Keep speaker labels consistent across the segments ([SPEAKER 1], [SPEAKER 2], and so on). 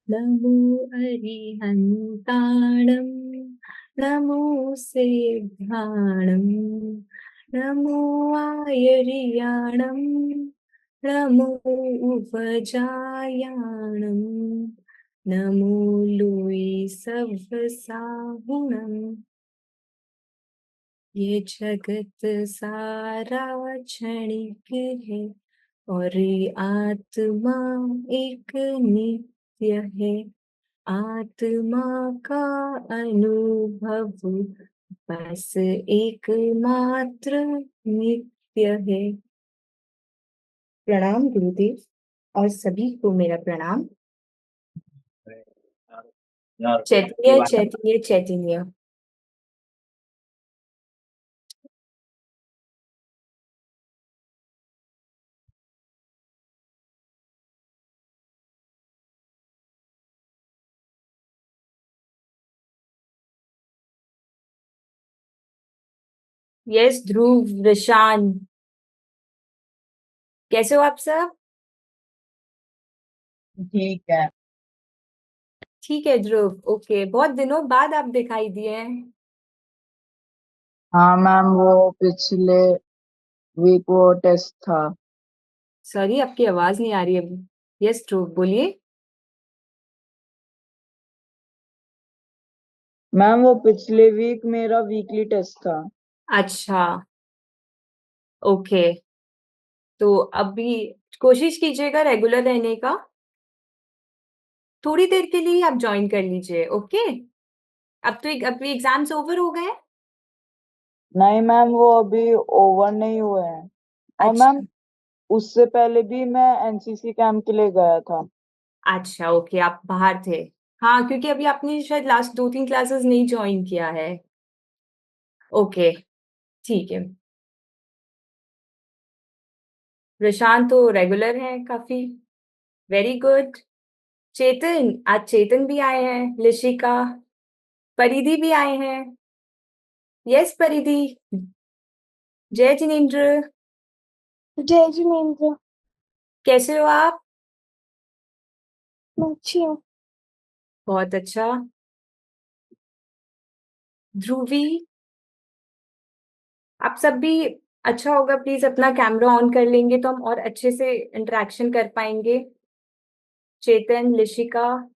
[SPEAKER 1] नमो अरिहन्ताणं नमो सेद्धाणं नमो आयर्याणं नमो उपजायाणं नमो Louis सव्साहुणं ये जगत सारा क्षणिक है और ये आत्मा एक नित्य है। आत्मा का अनुभव बस एकमात्र नित्य है। प्रणाम गुरुदेव और सभी को मेरा प्रणाम। चैतन्य चैतन्य चैतन्य। यस ध्रुव विशान, कैसे हो आप सब?
[SPEAKER 2] ठीक है।
[SPEAKER 1] ठीक है ध्रुव, ओके, बहुत दिनों बाद आप दिखाई दिए हैं।
[SPEAKER 2] हाँ मैम, वो पिछले वीक वो टेस्ट था।
[SPEAKER 1] सॉरी, आपकी आवाज नहीं आ रही अभी। यस ध्रुव बोलिए।
[SPEAKER 2] मैम वो पिछले वीक मेरा वीकली टेस्ट था।
[SPEAKER 1] अच्छा, ओके, तो अभी कोशिश कीजिएगा रेगुलर रहने का। थोड़ी देर के लिए आप ज्वाइन कर लीजिए, ओके। अब तो अभी एग्जाम्स ओवर हो गए।
[SPEAKER 2] नहीं मैम, वो अभी ओवर नहीं हुए हैं। और मैम,
[SPEAKER 1] अच्छा
[SPEAKER 2] उससे पहले भी मैं एनसीसी कैंप के लिए गया था।
[SPEAKER 1] अच्छा, ओके, आप बाहर थे। हाँ, क्योंकि अभी आपने शायद लास्ट 2-3 क्लासेस नहीं ज्वाइन किया है। ओके, ठीक है। प्रशांत तो रेगुलर है काफी। Very good. चेतन, आज चेतन भी आए हैं, लिशिका, परिधि भी आए हैं। यस परिधि। जय जिनेन्द्र,
[SPEAKER 3] जय जिनेन्द्र।
[SPEAKER 1] कैसे हो आप?
[SPEAKER 3] मैं अच्छी हूँ।
[SPEAKER 1] बहुत अच्छा। ध्रुवी, आप सब भी अच्छा होगा, प्लीज अपना कैमरा ऑन कर लेंगे तो हम और अच्छे से इंटरेक्शन कर पाएंगे। चेतन, लिशिका,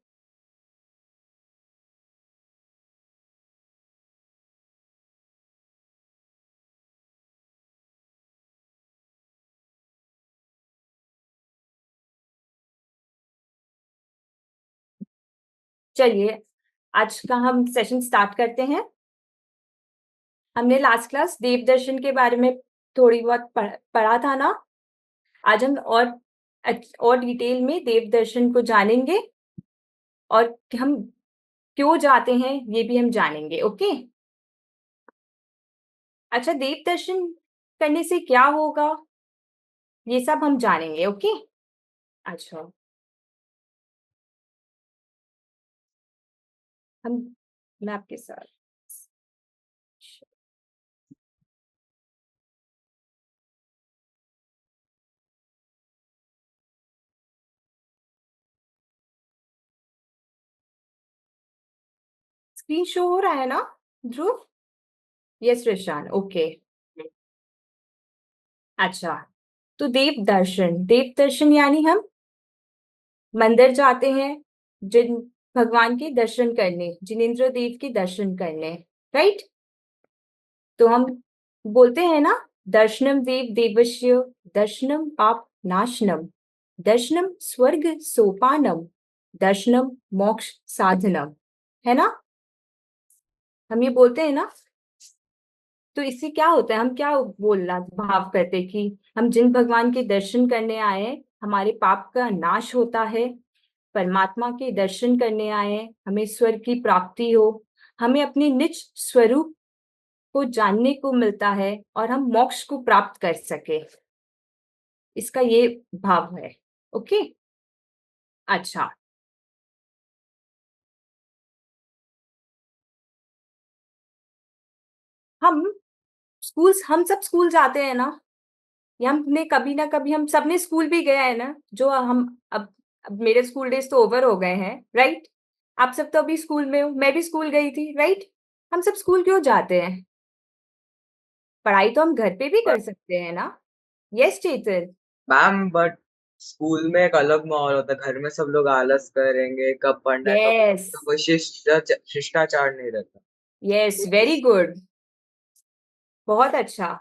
[SPEAKER 1] चलिए आज का हम सेशन स्टार्ट करते हैं। हमने लास्ट क्लास देव दर्शन के बारे में थोड़ी बहुत पढ़ा था ना। आज हम और डिटेल में देव दर्शन को जानेंगे और हम क्यों जाते हैं ये भी हम जानेंगे, ओके। अच्छा, देव दर्शन करने से क्या होगा ये सब हम जानेंगे, ओके। अच्छा, हम मैं आपके साथ स्क्रीन शो हो रहा है ना ध्रुव? Yes Rishan, okay. अच्छा, तो देव दर्शन यानी हम मंदिर जाते हैं जिन भगवान के दर्शन करने, जिनेंद्र देव के दर्शन करने, राइट। तो हम बोलते हैं ना, दर्शनम देव देवस्य दर्शनम पाप नाशनम दर्शनम स्वर्ग सोपानम दर्शनम मोक्ष साधनम, है ना। हम ये बोलते हैं ना। तो इससे क्या होता है, हम क्या बोलना भाव करते हैं कि हम जिन भगवान के दर्शन करने आए हैं हमारे पाप का नाश होता है, परमात्मा के दर्शन करने आए हैं हमें स्वर्ग की प्राप्ति हो, हमें अपने निज स्वरूप को जानने को मिलता है और हम मोक्ष को प्राप्त कर सके, इसका ये भाव है, ओके। अच्छा, हम हम सब स्कूल जाते हैं ना, या हमने कभी ना कभी हम सबने स्कूल भी गया है ना, जो हम अब अब मेरे स्कूल डेज तो ओवर हो गए हैं, राइट? आप सब तो अभी स्कूल में हो, मैं भी स्कूल गई थी, राइट? हम सब स्कूल क्यों जाते हैं? पढ़ाई तो हम घर पे भी कर सकते हैं ना? Yes Chetan.
[SPEAKER 4] Ma'am but school में एक अलग माहौल होता है, घर में सब लोग आलस करेंगे, कब पढ़ना है कब
[SPEAKER 1] यस
[SPEAKER 4] तो कोई शिष्टाचार नहीं रहता।
[SPEAKER 1] यस, वेरी गुड, बहुत अच्छा।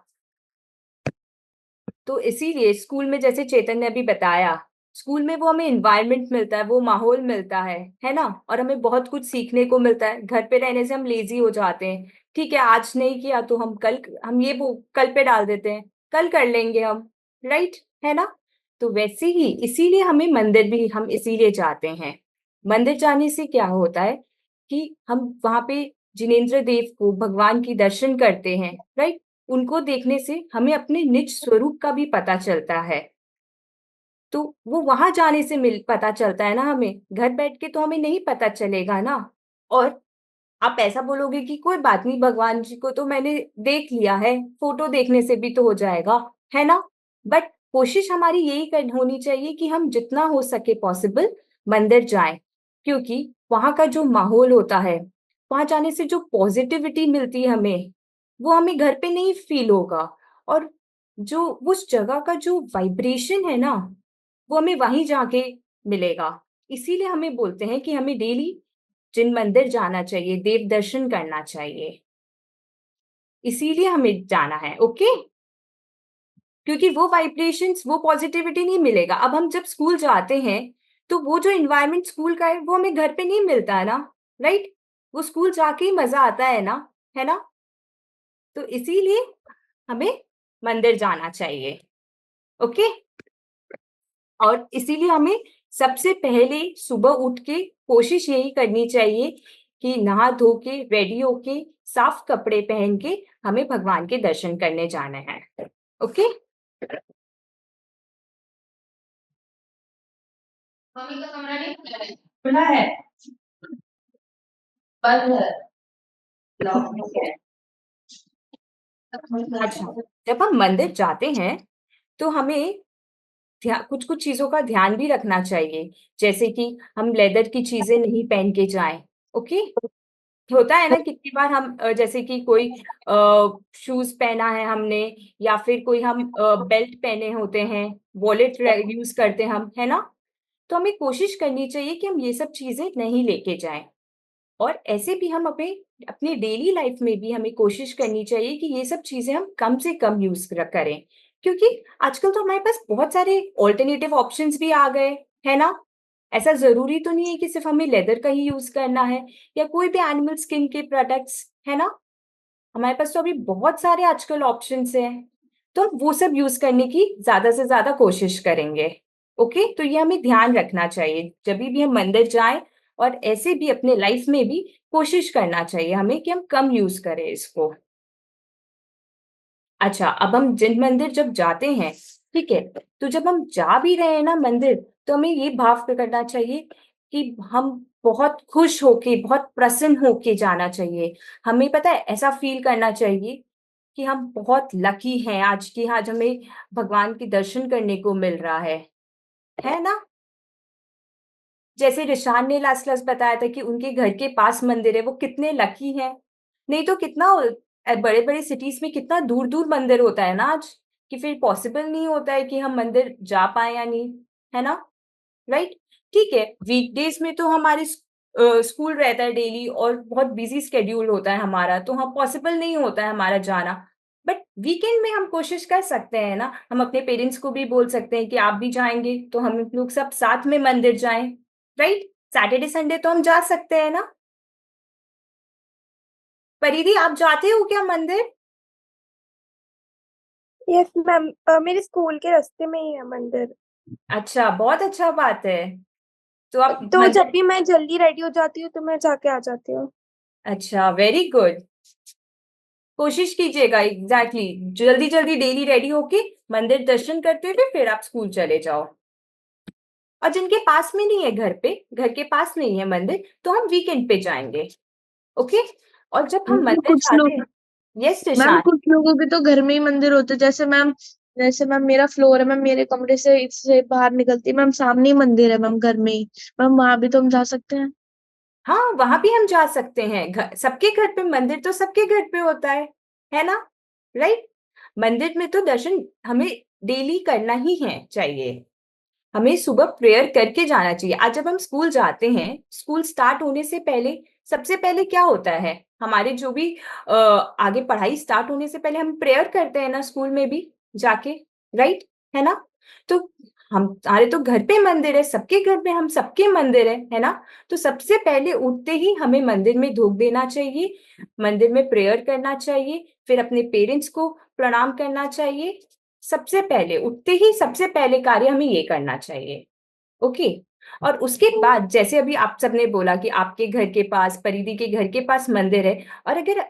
[SPEAKER 1] तो इसीलिए स्कूल में, जैसे चेतन ने अभी बताया, स्कूल में वो हमें एनवायरनमेंट मिलता है, वो माहौल मिलता है ना? और हमें बहुत कुछ सीखने को मिलता है। घर पे रहने से हम लेजी हो जाते हैं। ठीक है, आज नहीं किया तो हम ये वो कल पे डाल देते हैं, कल कर लेंगे हम, राइट? है ना? तो वैसे ही इसीलिए हमें मंदिर भी हम इसीलिए जाते हैं। मंदिर जाने से क्या होता है कि हम वहां पे जिनेंद्र देव को, भगवान की दर्शन करते हैं, राइट? उनको देखने से हमें अपने निज स्वरूप का भी पता चलता है। तो वो वहां जाने से पता चलता है ना हमें, घर बैठ के तो हमें नहीं पता चलेगा ना। और आप ऐसा बोलोगे कि कोई बात नहीं, भगवान जी को तो मैंने देख लिया है, फोटो देखने से भी तो हो जाएगा, है ना? बट कोशिश हमारी यही होनी चाहिए कि हम जितना हो सके पॉसिबल मंदिर जाएं, क्योंकि वहां का जो माहौल होता है, वहां जाने से जो पॉजिटिविटी मिलती है हमें, वो हमें घर पे नहीं फील होगा। और जो उस जगह का जो वाइब्रेशन है ना, वो हमें वहीं जाके मिलेगा। इसीलिए हमें बोलते हैं कि हमें डेली जिन मंदिर जाना चाहिए, देव दर्शन करना चाहिए, इसीलिए हमें जाना है, ओके? क्योंकि वो वाइब्रेशंस, वो पॉजिटिविटी नहीं मिलेगा। अब हम जब स्कूल जाते हैं तो वो जो एनवायरनमेंट स्कूल का है वो हमें घर पे नहीं मिलता है ना, राइट? वो स्कूल जाके ही मजा आता है ना, है ना? तो इसीलिए हमें मंदिर जाना चाहिए, ओके? और इसीलिए हमें सबसे पहले सुबह उठ के कोशिश यही करनी चाहिए कि नहा धो के, रेडी होके, साफ कपड़े पहन के हमें भगवान के दर्शन करने जाना है, ओके?
[SPEAKER 5] मम्मी का कमरा नहीं खुला है? खुला है, बंद है, लॉक है।
[SPEAKER 1] अच्छा, जब हम मंदिर जाते हैं तो हमें कुछ कुछ चीजों का ध्यान भी रखना चाहिए, जैसे कि हम लेदर की चीजें नहीं पहन के जाएं, ओके? होता है ना कितनी बार हम जैसे कि कोई शूज पहना है हमने, या फिर कोई हम बेल्ट पहने होते हैं, वॉलेट यूज करते हैं हम, है ना? तो हमें कोशिश करनी चाहिए कि हम ये सब चीजें नहीं लेके जाएं। और ऐसे भी हम अपने अपने डेली लाइफ में भी हमें कोशिश करनी चाहिए कि ये सब चीजें हम कम से कम यूज करें, क्योंकि आजकल तो हमारे पास बहुत सारे ऑल्टरनेटिव ऑप्शंस भी आ गए, है ना? ऐसा जरूरी तो नहीं है कि सिर्फ हमें लेदर का ही यूज करना है, या कोई भी एनिमल स्किन के प्रोडक्ट्स, है ना? हमारे पास तो अभी बहुत सारे आजकल ऑप्शंस हैं, तो हम वो सब यूज करने की ज्यादा से ज्यादा कोशिश करेंगे, ओके? तो ये हमें ध्यान रखना चाहिए जब भी हम मंदिर जाएं, और ऐसे भी अपने लाइफ में भी कोशिश करना चाहिए हमें कि हम कम यूज करें इसको। अच्छा, अब हम जिन मंदिर जब जाते हैं, ठीक है, तो जब हम जा भी रहे हैं ना मंदिर, तो हमें ये भाव करना चाहिए कि हम बहुत खुश होके, बहुत प्रसन्न होके जाना चाहिए। हमें पता है, ऐसा फील करना चाहिए कि हम बहुत लकी हैं आज, की आज हमें भगवान के दर्शन करने को मिल रहा है ना? जैसे रिशान ने लास्ट क्लास बताया था कि उनके घर के पास मंदिर है, वो कितने लकी हैं। नहीं तो कितना बड़े बड़े सिटीज में कितना दूर दूर मंदिर होता है ना आज, कि फिर पॉसिबल नहीं होता है कि हम मंदिर जा पाए या नहीं, है ना? राइट? ठीक है, वीकडेज में तो हमारे स्कूल रहता है डेली, और बहुत बिजी स्केड्यूल होता है हमारा, तो हाँ पॉसिबल नहीं होता है हमारा जाना। बट वीकेंड में हम कोशिश कर सकते हैं ना, हम अपने पेरेंट्स को भी बोल सकते हैं कि आप भी जाएंगे तो हम लोग सब साथ में मंदिर जाएं, राइट? सैटरडे संडे तो हम जा सकते हैं ना? परिधि, आप जाते हो क्या मंदिर?
[SPEAKER 3] यस मैम, मेरे स्कूल के रास्ते में ही है मंदिर।
[SPEAKER 1] अच्छा, बहुत अच्छा बात है। तो आप
[SPEAKER 3] तो जब
[SPEAKER 1] मंदिर,
[SPEAKER 3] भी मैं जल्दी रेडी हो जाती हूँ तो मैं जाके आ जाती हूँ।
[SPEAKER 1] अच्छा, वेरी गुड। कोशिश कीजिएगा, एग्जैक्टली जल्दी जल्दी डेली रेडी होके मंदिर दर्शन करते हुए फिर आप स्कूल चले जाओ। और जिनके पास में नहीं है, घर के पास नहीं है मंदिर, तो हम वीकेंड पे जाएंगे, ओके? और जब हम मंदिर
[SPEAKER 5] कुछ
[SPEAKER 1] जाते
[SPEAKER 5] लोग,
[SPEAKER 1] हैं, यस
[SPEAKER 5] मैम
[SPEAKER 1] ऋषान।
[SPEAKER 5] कुछ लोगों के तो घर में ही मंदिर होते, जैसे मैम
[SPEAKER 3] जैसे मैम मेरा फ्लोर है मैम, मेरे कमरे से इससे बाहर निकलती है मैम, सामने ही मंदिर है मैम, घर में ही मैम, वहां भी तो हम जा सकते हैं।
[SPEAKER 1] हाँ, वहां भी हम जा सकते हैं। सबके घर पे मंदिर तो सबके घर पे होता है ना? राइट। मंदिर में तो दर्शन हमें डेली करना ही है चाहिए। हमें सुबह प्रेयर करके जाना चाहिए। आज जब हम स्कूल जाते हैं, स्कूल स्टार्ट होने से पहले सबसे पहले क्या होता है? हमारे जो भी आगे पढ़ाई स्टार्ट होने से पहले हम प्रेयर करते हैं ना, स्कूल में भी जाके। राइट, है ना? तो हमारे तो घर पे मंदिर है, सबके घर पे हम सबके मंदिर है ना? तो सबसे पहले उठते ही हमें मंदिर में धूप देना चाहिए, मंदिर में प्रेयर करना चाहिए, फिर अपने पेरेंट्स को प्रणाम करना चाहिए। सबसे पहले उठते ही सबसे पहले कार्य हमें ये करना चाहिए। ओके। और उसके बाद जैसे अभी आप सबने बोला कि आपके घर के पास, परिधि के घर के पास मंदिर है, और अगर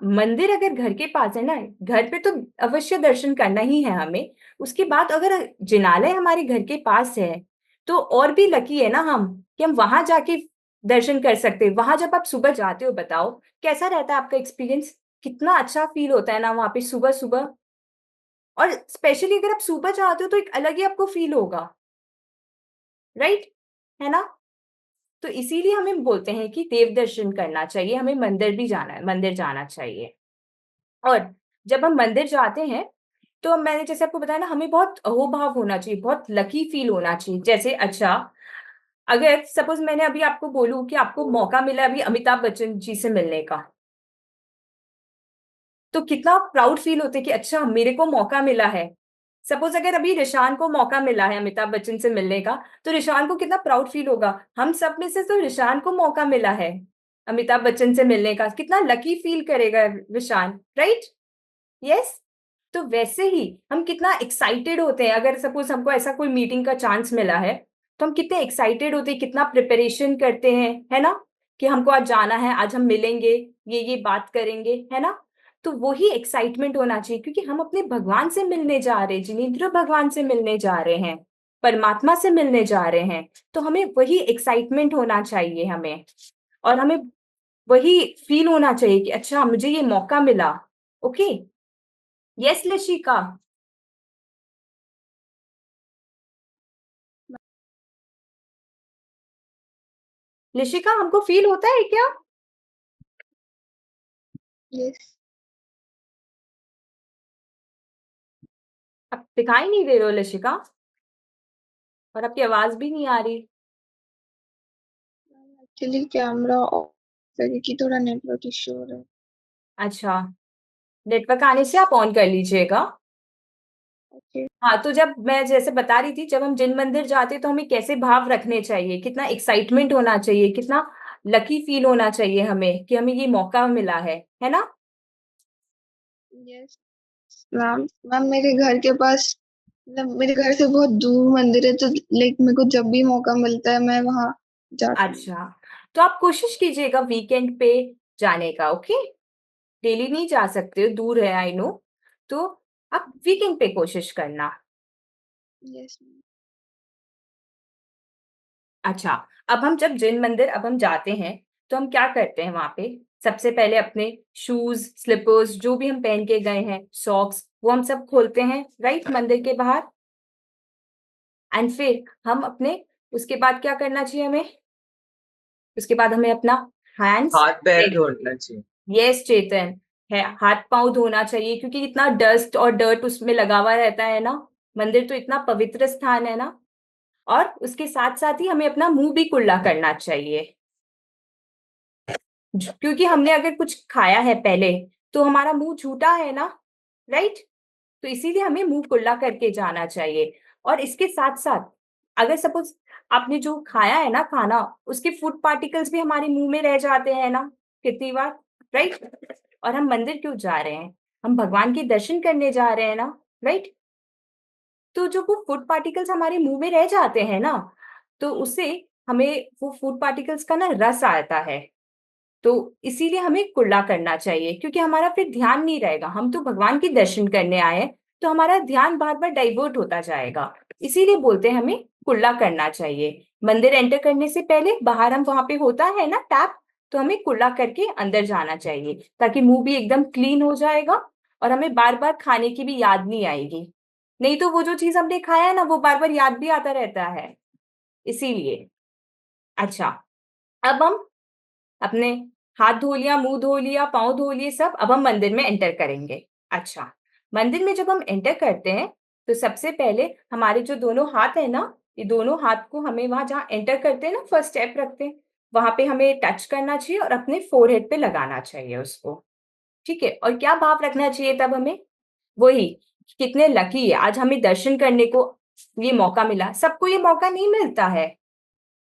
[SPEAKER 1] मंदिर अगर घर के पास है ना, घर पे तो अवश्य दर्शन करना ही है हमें। उसके बाद अगर जिनालय हमारे घर के पास है तो और भी लकी है ना हम, कि हम वहां जाके दर्शन कर सकते हैं। वहां जब आप सुबह जाते हो, बताओ कैसा रहता है आपका एक्सपीरियंस? कितना अच्छा फील होता है ना वहां पे सुबह सुबह। और स्पेशली अगर आप सुबह जाते हो तो एक अलग ही आपको फील होगा। राइट, है ना? तो इसीलिए हमें बोलते हैं कि देव दर्शन करना चाहिए, हमें मंदिर भी जाना है, मंदिर जाना चाहिए। और जब हम मंदिर जाते हैं तो मैंने जैसे आपको बताया ना, हमें बहुत अहोभाव होना चाहिए, बहुत लकी फील होना चाहिए। जैसे अच्छा, अगर सपोज मैंने अभी आपको बोलूं कि आपको मौका मिला अभी अमिताभ बच्चन जी से मिलने का, तो कितना प्राउड फील होते कि अच्छा मेरे को मौका मिला है। सपोज अगर अभी रिशान को मौका मिला है अमिताभ बच्चन से मिलने का, तो रिशान को कितना प्राउड फील होगा। हम सब में से तो रिशान को मौका मिला है अमिताभ बच्चन से मिलने का, कितना लकी फील करेगा रिशान। Right, yes. तो वैसे ही हम कितना एक्साइटेड होते हैं, अगर सपोज हमको ऐसा कोई मीटिंग का चांस मिला है तो हम कितने एक्साइटेड होते हैं, कितना प्रिपरेशन करते हैं, है ना? कि हमको आज जाना है, आज हम मिलेंगे, ये बात करेंगे, है ना? तो वही एक्साइटमेंट होना चाहिए, क्योंकि हम अपने भगवान से मिलने जा रहे हैं, जिनेंद्र भगवान से मिलने जा रहे हैं, परमात्मा से मिलने जा रहे हैं। तो हमें वही एक्साइटमेंट होना चाहिए हमें, और हमें वही फील होना चाहिए कि अच्छा मुझे ये मौका मिला। Okay, yes लिशिका। लिशिका, हमको फील होता है क्या?
[SPEAKER 3] यस।
[SPEAKER 1] आप दिखाई नहीं दे रहे हो लिशिका, और आपकी आवाज भी नहीं आ रही।
[SPEAKER 3] एक्चुअली कैमरा ऑफ की थोड़ा नेटवर्क इश्यू हो रहा है।
[SPEAKER 1] अच्छा, नेटवर्क आने से आप ऑन कर लीजिएगा।
[SPEAKER 3] ओके।
[SPEAKER 1] हाँ, तो जब मैं जैसे बता रही थी, जब हम जिन मंदिर जाते तो हमें कैसे भाव रखने चाहिए, कितना एक्साइटमेंट होना चाहिए, कितना लकी फील होना चाहिए हमें कि हमें ये मौका मिला है ना?
[SPEAKER 3] Yes ma'am. मैम मेरे घर के पास, मतलब मेरे घर से बहुत दूर मंदिर है, तो लाइक मेरे को जब भी मौका मिलता है मैं वहां जाती हूँ।
[SPEAKER 1] अच्छा, तो आप कोशिश कीजिएगा वीकेंड पे जाने का। ओके, डेली नहीं जा सकते हो, दूर है आई नो, तो आप वीकेंड पे कोशिश करना।
[SPEAKER 3] Yes ma'am.
[SPEAKER 1] अच्छा, अब हम जब जिन मंदिर अब हम जाते हैं तो हम क्या करते हैं वहां पे? सबसे पहले अपने शूज, स्लीपर्स, जो भी हम पहन के गए हैं, सॉक्स, वो हम सब खोलते हैं, राइट, मंदिर के बाहर। एंड फिर हम अपने, उसके बाद क्या करना चाहिए हमें? उसके बाद हमें अपना हैंड्स,
[SPEAKER 4] हाथ पैर धोना चाहिए।
[SPEAKER 1] यस चेतन, है, हाथ पांव धोना चाहिए, क्योंकि इतना डस्ट और डर्ट उसमें लगा हुआ रहता है ना। मंदिर तो इतना पवित्र स्थान है ना। और उसके साथ साथ ही हमें अपना मुंह भी कुल्ला करना चाहिए, क्योंकि हमने अगर कुछ खाया है पहले तो हमारा मुंह झूठा है ना। राइट, तो इसीलिए हमें मुंह कुल्ला करके जाना चाहिए। और इसके साथ साथ अगर सपोज आपने जो खाया है ना खाना, उसके फूड पार्टिकल्स भी हमारे मुंह में रह जाते हैं ना कितनी बार। राइट, और हम मंदिर क्यों जा रहे हैं? हम भगवान के दर्शन करने जा रहे हैं ना। राइट, तो जो वो फूड पार्टिकल्स हमारे मुंह में रह जाते हैं ना, तो उससे हमें वो फूड पार्टिकल्स का ना रस आता है। तो इसीलिए हमें कुल्ला करना चाहिए, क्योंकि हमारा फिर ध्यान नहीं रहेगा। हम तो भगवान के दर्शन करने आए हैं, तो हमारा ध्यान बार बार डाइवर्ट होता जाएगा। इसीलिए बोलते हैं हमें कुल्ला करना चाहिए। मंदिर एंटर करने से पहले बाहर हम वहां पे होता है ना टैप, तो हमें कुल्ला करके अंदर जाना चाहिए, ताकि मुंह भी एकदम क्लीन हो जाएगा और हमें बार बार खाने की भी याद नहीं आएगी। नहीं तो वो जो चीज हमने खाया है ना वो बार बार याद भी आता रहता है, इसीलिए। अच्छा, अब हम अपने हाथ धो लिया, मुंह धो लिया, पाँव धो लिए सब, अब हम मंदिर में एंटर करेंगे। अच्छा, मंदिर में जब हम एंटर करते हैं तो सबसे पहले हमारे जो दोनों हाथ है ना, ये दोनों हाथ को हमें वहां जहाँ एंटर करते हैं ना, फर्स्ट स्टेप रखते हैं, वहां पे हमें टच करना चाहिए और अपने फोरहेड पे लगाना चाहिए उसको। ठीक है, और क्या भाव रखना चाहिए तब हमें? वही, कितने लकी है आज हमें दर्शन करने को ये मौका मिला। सबको ये मौका नहीं मिलता है,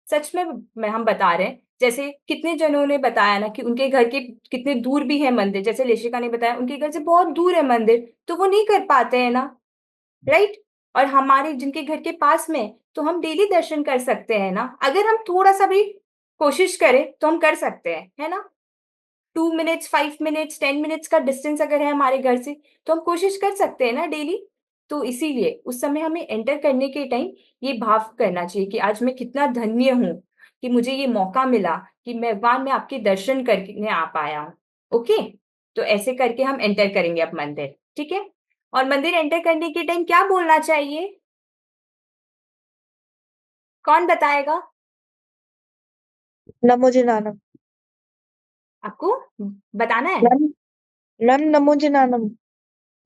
[SPEAKER 1] सच में मैं हम बता रहे हैं। जैसे कितने जनों ने बताया ना कि उनके घर के कितने दूर भी है मंदिर, जैसे लेशिका ने बताया उनके घर से बहुत दूर है मंदिर, तो वो नहीं कर पाते हैं ना, राइट। और हमारे जिनके घर के पास में है, तो हम डेली दर्शन कर सकते हैं ना, अगर हम थोड़ा सा भी कोशिश करें तो हम कर सकते हैं, है ना। 2 मिनट्स, 5 मिनट्स, 10 मिनट्स का डिस्टेंस अगर है हमारे घर से, तो हम कोशिश कर सकते हैं ना डेली। तो इसीलिए उस समय हमें एंटर करने के टाइम ये भाव करना चाहिए कि आज मैं कितना धन्य हूँ कि मुझे ये मौका मिला कि भगवान मैं आपके दर्शन करने आ पाया हूँ। ओके, तो ऐसे करके हम एंटर करेंगे अब मंदिर, ठीक है। और मंदिर एंटर करने के टाइम क्या बोलना चाहिए, कौन बताएगा?
[SPEAKER 6] नमो जिनानम।
[SPEAKER 1] आपको बताना है?
[SPEAKER 6] मैम, मैम नमो जिनानम।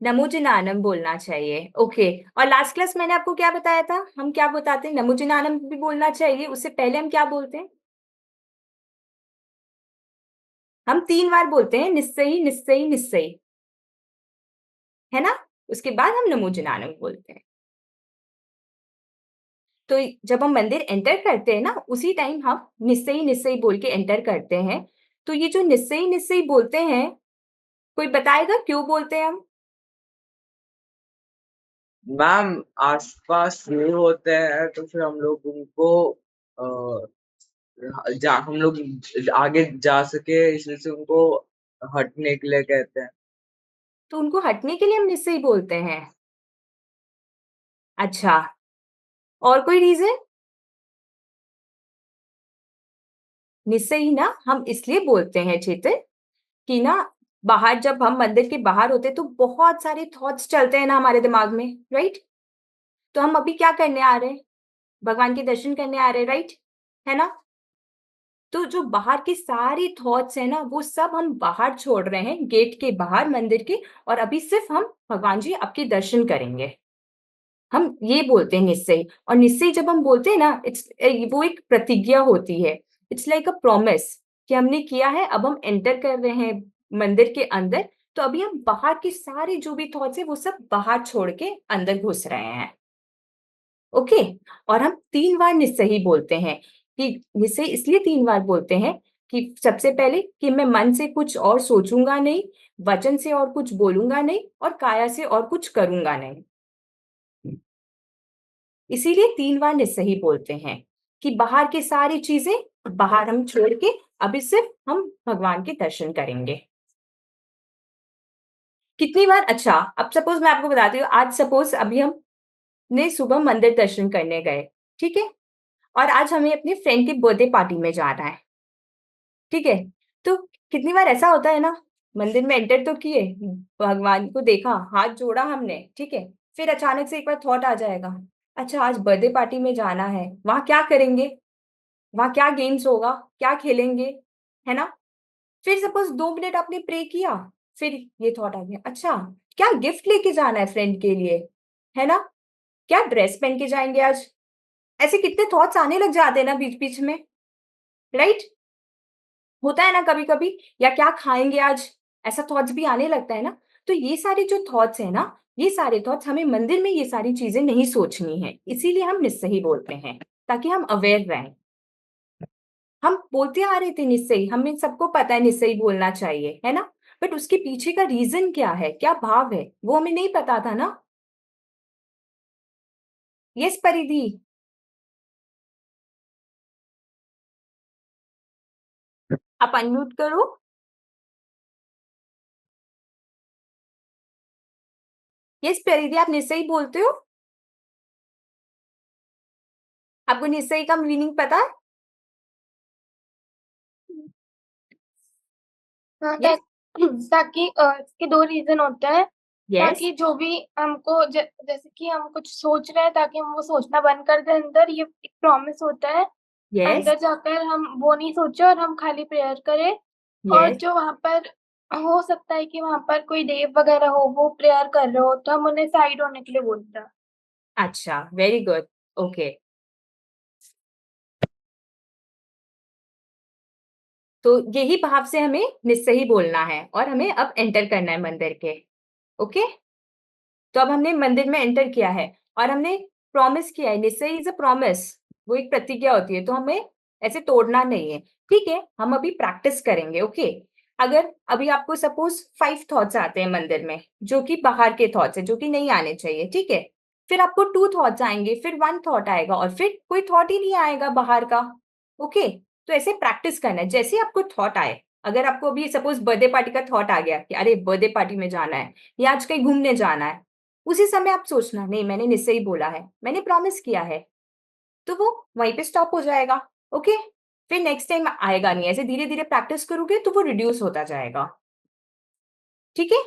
[SPEAKER 1] नमोजिनानम बोलना चाहिए, ओके। और लास्ट क्लास मैंने आपको क्या बताया था, हम क्या बताते हैं, नमोजिनानम भी बोलना चाहिए, उससे पहले हम क्या बोलते हैं? हम 3 बार बोलते हैं, निस्सई निस्सई निस्सई, है ना। उसके बाद हम नमोजिनानम बोलते हैं। तो जब हम मंदिर एंटर करते हैं ना, उसी टाइम हम निस्सई निस्सई बोल के एंटर करते हैं। तो ये जो निस्सई निस्सई बोलते हैं, कोई बताएगा क्यों बोलते हैं हम?
[SPEAKER 4] मैम आसपास ये होते हैं तो फिर हम लोग उनको हम लोग आगे जा सके, इसलिए से उनको हटने के लिए कहते हैं।
[SPEAKER 1] तो उनको हटने के लिए हम निस्सई बोलते हैं। अच्छा, और कोई रीजन? निस्सई ना हम इसलिए बोलते हैं चेतन कि ना, बाहर जब हम मंदिर के बाहर होते हैं तो बहुत सारे थॉट्स चलते हैं ना हमारे दिमाग में, राइट। तो हम अभी क्या करने आ रहे हैं, भगवान के दर्शन करने आ रहे हैं, राइट, है ना। तो जो बाहर के सारे थॉट्स है ना, वो सब हम बाहर छोड़ रहे हैं, गेट के बाहर मंदिर के, और अभी सिर्फ हम भगवान जी आपके दर्शन करेंगे। हम ये बोलते हैं निश्चय। और निश्चय जब हम बोलते हैं ना, इट्स वो एक प्रतिज्ञा होती है, इट्स लाइक अ प्रॉमिस कि हमने किया है, अब हम एंटर कर रहे हैं मंदिर के अंदर, तो अभी हम बाहर के सारे जो भी थॉट्स है वो सब बाहर छोड़ के अंदर घुस रहे हैं। ओके, और हम 3 बार निश्चय बोलते हैं कि निश्चय इसलिए 3 बार बोलते हैं कि सबसे पहले कि मैं मन से कुछ और सोचूंगा नहीं, वचन से और कुछ बोलूंगा नहीं, और काया से और कुछ करूंगा नहीं। इसीलिए 3 बार निस्सही बोलते हैं कि बाहर की सारी चीजें बाहर हम छोड़ के अभी सिर्फ हम भगवान के दर्शन करेंगे। कितनी बार? अच्छा, अब सपोज मैं आपको बताती हूँ, आज सपोज अभी हम ने सुबह मंदिर दर्शन करने गए, ठीक है, और आज हमें अपने फ्रेंड की बर्थडे पार्टी में जाना है, ठीक है। तो कितनी बार ऐसा होता है ना, मंदिर में एंटर तो किए, भगवान को देखा, हाथ जोड़ा हमने, ठीक है, फिर अचानक से एक बार थॉट आ जाएगा, अच्छा आज बर्थडे पार्टी में जाना है, वहां क्या करेंगे, वहां क्या गेम्स होगा, क्या खेलेंगे, है ना। फिर सपोज 2 मिनट आपने प्रे किया, फिर ये थॉट आ गया, अच्छा क्या गिफ्ट लेके जाना है फ्रेंड के लिए, है ना, क्या ड्रेस पहन के जाएंगे आज। ऐसे कितने थॉट्स आने लग जाते हैं ना बीच बीच में, राइट। होता है ना कभी कभी, या क्या खाएंगे आज, ऐसा थॉट्स भी आने लगता है ना। तो ये सारे जो थॉट्स है ना, ये सारे थॉट्स हमें मंदिर में ये सारी चीजें नहीं सोचनी है, इसीलिए हम निस्सही बोलते हैं, ताकि हम अवेयर रहें। हम बोलते आ रहे थे निश्चयी, हमें सबको पता है निश्चयी बोलना चाहिए, है ना, बट उसके पीछे का रीजन क्या है, क्या भाव है, वो हमें नहीं पता था ना। यस परिधि, आप अनम्यूट करो। यस परिधि, आप निश्चयी बोलते हो, आपको निश्चयी का मीनिंग पता है?
[SPEAKER 7] हाँ,
[SPEAKER 1] Yes?
[SPEAKER 7] ताकि इसके 2 रीजन होते हैं।
[SPEAKER 1] यस
[SPEAKER 7] ताकि जो भी हमको जैसे कि हम कुछ सोच रहे हैं ताकि हम वो सोचना बंद कर दें अंदर, ये एक प्रॉमिस होता है।
[SPEAKER 1] यस
[SPEAKER 7] अंदर जाकर हम वो नहीं सोचे और हम खाली प्रेयर करें। और
[SPEAKER 1] यस
[SPEAKER 7] जो वहां पर हो सकता है कि वहां पर कोई देव वगैरह हो, वो प्रेयर कर रहे हो, तो हम उन्हें साइड होने के लिए बोलते हैं।
[SPEAKER 1] अच्छा, वेरी गुड। ओके, तो यही भाव से हमें निस्सही बोलना है और हमें अब एंटर करना है मंदिर के। ओके, तो अब हमने मंदिर में एंटर किया है और हमने प्रॉमिस किया है। निश्चय इज अ प्रॉमिस, वो एक प्रतिज्ञा होती है, तो हमें ऐसे तोड़ना नहीं है। ठीक है, हम अभी प्रैक्टिस करेंगे। ओके, अगर अभी आपको सपोज 5 थॉट्स आते हैं मंदिर में, जो कि बाहर के थॉट्स है, जो कि नहीं आने चाहिए। ठीक है, फिर आपको 2 थॉट्स आएंगे, फिर 1 थॉट आएगा और फिर कोई थॉट ही नहीं आएगा बाहर का। ओके, तो ऐसे प्रैक्टिस करना है। जैसे आपको थॉट आए, अगर आपको अभी सपोज बर्थडे पार्टी का थॉट आ गया कि अरे बर्थडे पार्टी में जाना है या आज कहीं घूमने जाना है, उसी समय आप सोचना नहीं, मैंने निश्चय ही बोला है, मैंने प्रॉमिस किया है, तो वो वहीं पे स्टॉप हो जाएगा। ओके, फिर नेक्स्ट टाइम आएगा नहीं। ऐसे धीरे धीरे प्रैक्टिस करोगे तो वो रिड्यूस होता जाएगा। ठीक है,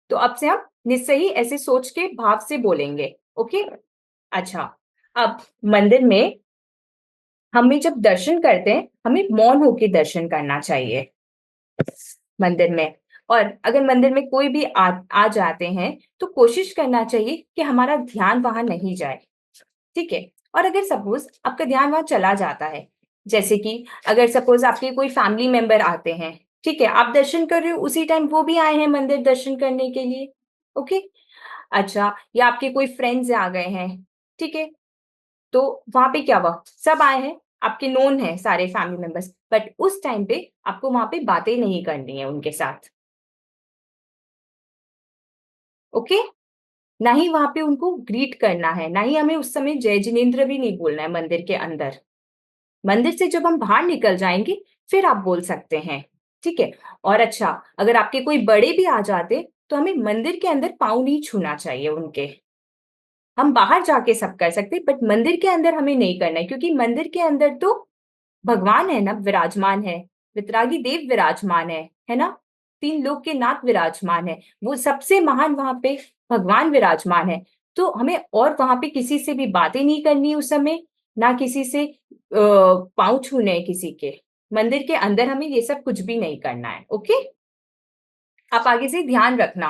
[SPEAKER 1] तो अब से हम निश्चय ही ऐसे सोच के भाव से बोलेंगे। ओके, अच्छा, अब मंदिर में हमें जब दर्शन करते हैं, हमें मौन होकर दर्शन करना चाहिए मंदिर में। और अगर मंदिर में कोई भी आ जाते हैं तो कोशिश करना चाहिए कि हमारा ध्यान वहां नहीं जाए। ठीक है, और अगर सपोज आपका ध्यान वहां चला जाता है, जैसे कि अगर सपोज आपके कोई फैमिली मेंबर आते हैं, ठीक है, आप दर्शन कर रहे हो, उसी टाइम वो भी आए हैं मंदिर दर्शन करने के लिए। ओके, अच्छा, या आपके कोई फ्रेंड्स आ गए हैं, ठीक है, तो वहां पे क्या हुआ, सब आए हैं, आपके नोन है सारे फैमिली मेंबर्स, बट उस टाइम पे आपको वहां पे बातें नहीं करनी है उनके साथ। ओके, ना ही वहां पे उनको ग्रीट करना है, ना ही हमें उस समय जय जिनेन्द्र भी नहीं बोलना है मंदिर के अंदर। मंदिर से जब हम बाहर निकल जाएंगे फिर आप बोल सकते हैं। ठीक है, और अच्छा, अगर आपके कोई बड़े भी आ जाते तो हमें मंदिर के अंदर पाँव नहीं छूना चाहिए उनके। हम बाहर जाके सब कर सकते, बट मंदिर के अंदर हमें नहीं करना है, क्योंकि मंदिर के अंदर तो भगवान है ना, विराजमान है, वितरागी देव विराजमान है ना, 3 लोक के नाथ विराजमान है, वो सबसे महान वहां पे भगवान विराजमान है। तो हमें और वहां पे किसी से भी बातें नहीं करनी उस समय, ना किसी से पाँव छूने हैं किसी के। मंदिर के अंदर हमें ये सब कुछ भी नहीं करना है। ओके, आप आगे से ध्यान रखना।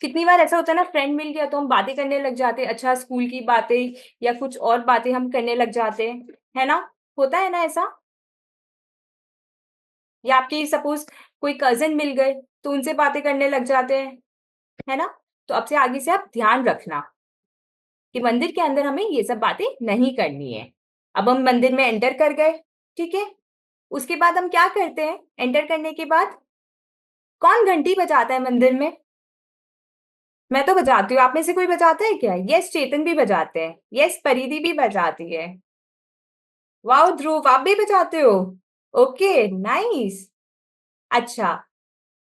[SPEAKER 1] कितनी बार ऐसा होता है ना, फ्रेंड मिल गया तो हम बातें करने लग जाते हैं, अच्छा स्कूल की बातें या कुछ और बातें हम करने लग जाते हैं, है ना, होता है ना ऐसा। या आपके सपोज कोई कजिन मिल गए तो उनसे बातें करने लग जाते हैं, है ना। तो अब से आगे से आप ध्यान रखना कि मंदिर के अंदर हमें ये सब बातें नहीं करनी है। अब हम मंदिर में एंटर कर गए, ठीक है, उसके बाद हम क्या करते हैं, एंटर करने के बाद कौन घंटी बजाता है मंदिर में? मैं तो बजाती हूँ, आप में से कोई बजाता है क्या? यस, चेतन भी बजाते हैं, यस, परिधि भी बजाती है। वाओ ध्रुव, आप भी बजाते हो? Okay, nice. अच्छा,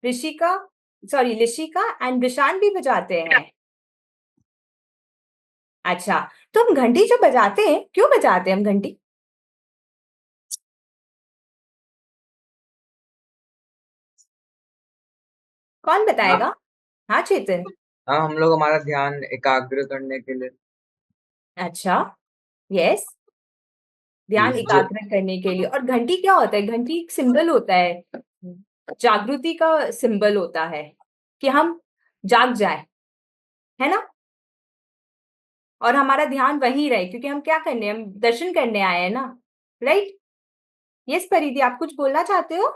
[SPEAKER 1] ऋषिका, सॉरी ऋषिका एंड विशान भी बजाते हैं। अच्छा, तो हम घंटी जो बजाते हैं, क्यों बजाते हैं हम घंटी? कौन बताएगा? हाँ चेतन।
[SPEAKER 4] हाँ, हम लोग हमारा ध्यान एकाग्र करने के लिए।
[SPEAKER 1] अच्छा, यस, ध्यान
[SPEAKER 4] जो
[SPEAKER 1] एकाग्र करने के लिए। और घंटी क्या होता है? घंटी एक सिंबल होता है, जागृति का सिंबल होता है कि हम जाग जाए, है ना, और हमारा ध्यान वहीं रहे, क्योंकि हम क्या करने, हम दर्शन करने आए हैं ना, राइट। यस परिधि, आप कुछ बोलना चाहते हो?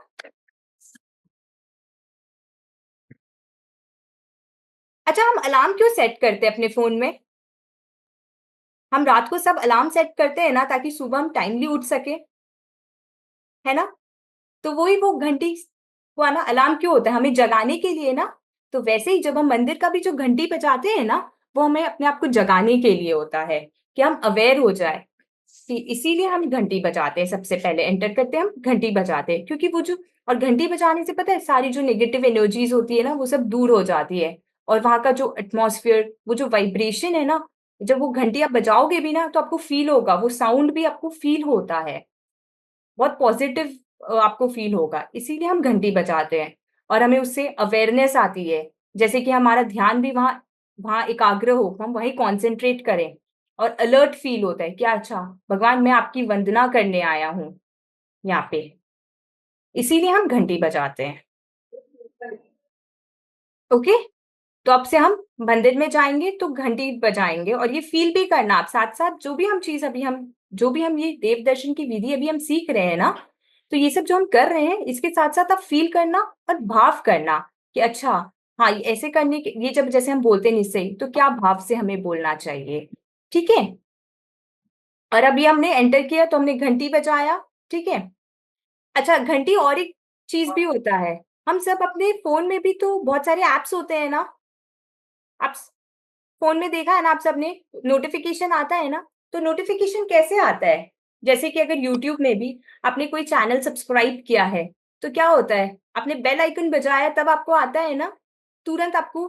[SPEAKER 1] अच्छा, हम अलार्म क्यों सेट करते हैं अपने फोन में? हम रात को सब अलार्म सेट करते हैं ना, ताकि सुबह हम टाइमली उठ सके, है ना। तो वही वो घंटी हुआ ना, अलार्म क्यों होता है? हमें जगाने के लिए ना। तो वैसे ही जब हम मंदिर का भी जो घंटी बजाते हैं ना, वो हमें अपने आप को जगाने के लिए होता है, कि हम अवेयर हो जाए। इसीलिए हम घंटी बजाते हैं, सबसे पहले एंटर करते हैं हम घंटी बजाते हैं, क्योंकि वो जो, और घंटी बजाने से पता है सारी जो नेगेटिव एनर्जीज होती है ना, वो सब दूर हो जाती है। और वहां का जो एटमॉस्फेयर, वो जो वाइब्रेशन है ना, जब वो घंटी आप बजाओगे भी ना, तो आपको फील होगा, वो साउंड भी आपको फील होता है, बहुत पॉजिटिव आपको फील होगा। इसीलिए हम घंटी बजाते हैं और हमें उससे अवेयरनेस आती है, जैसे कि हमारा ध्यान भी वहां वहां एकाग्र हो, हम वहीं कॉन्सेंट्रेट करें और अलर्ट फील होता है कि अच्छा भगवान मैं आपकी वंदना करने आया हूं यहाँ पे, इसीलिए हम घंटी बजाते हैं। ओके, तो अब से हम मंदिर में जाएंगे तो घंटी बजाएंगे और ये फील भी करना आप साथ साथ जो भी हम चीज अभी हम जो भी हम ये देव दर्शन की विधि अभी हम सीख रहे हैं ना, तो ये सब जो हम कर रहे हैं इसके साथ साथ आप फील करना और भाव करना कि अच्छा हाँ ये ऐसे करने के ये जब जैसे हम बोलते हैं निश्चय तो क्या भाव से हमें बोलना चाहिए। ठीक है, और अभी हमने एंटर किया तो हमने घंटी बजाया। ठीक है, अच्छा घंटी और एक चीज भी होता है, हम सब अपने फोन में भी तो बहुत सारे एप्स होते हैं ना, आप फोन में देखा है ना आप सबने, नोटिफिकेशन आता है ना, तो नोटिफिकेशन कैसे आता है, जैसे कि अगर यूट्यूब में भी आपने कोई चैनल सब्सक्राइब किया है तो क्या होता है, आपने बेल आइकन बजाया तब आपको आता है ना, तुरंत आपको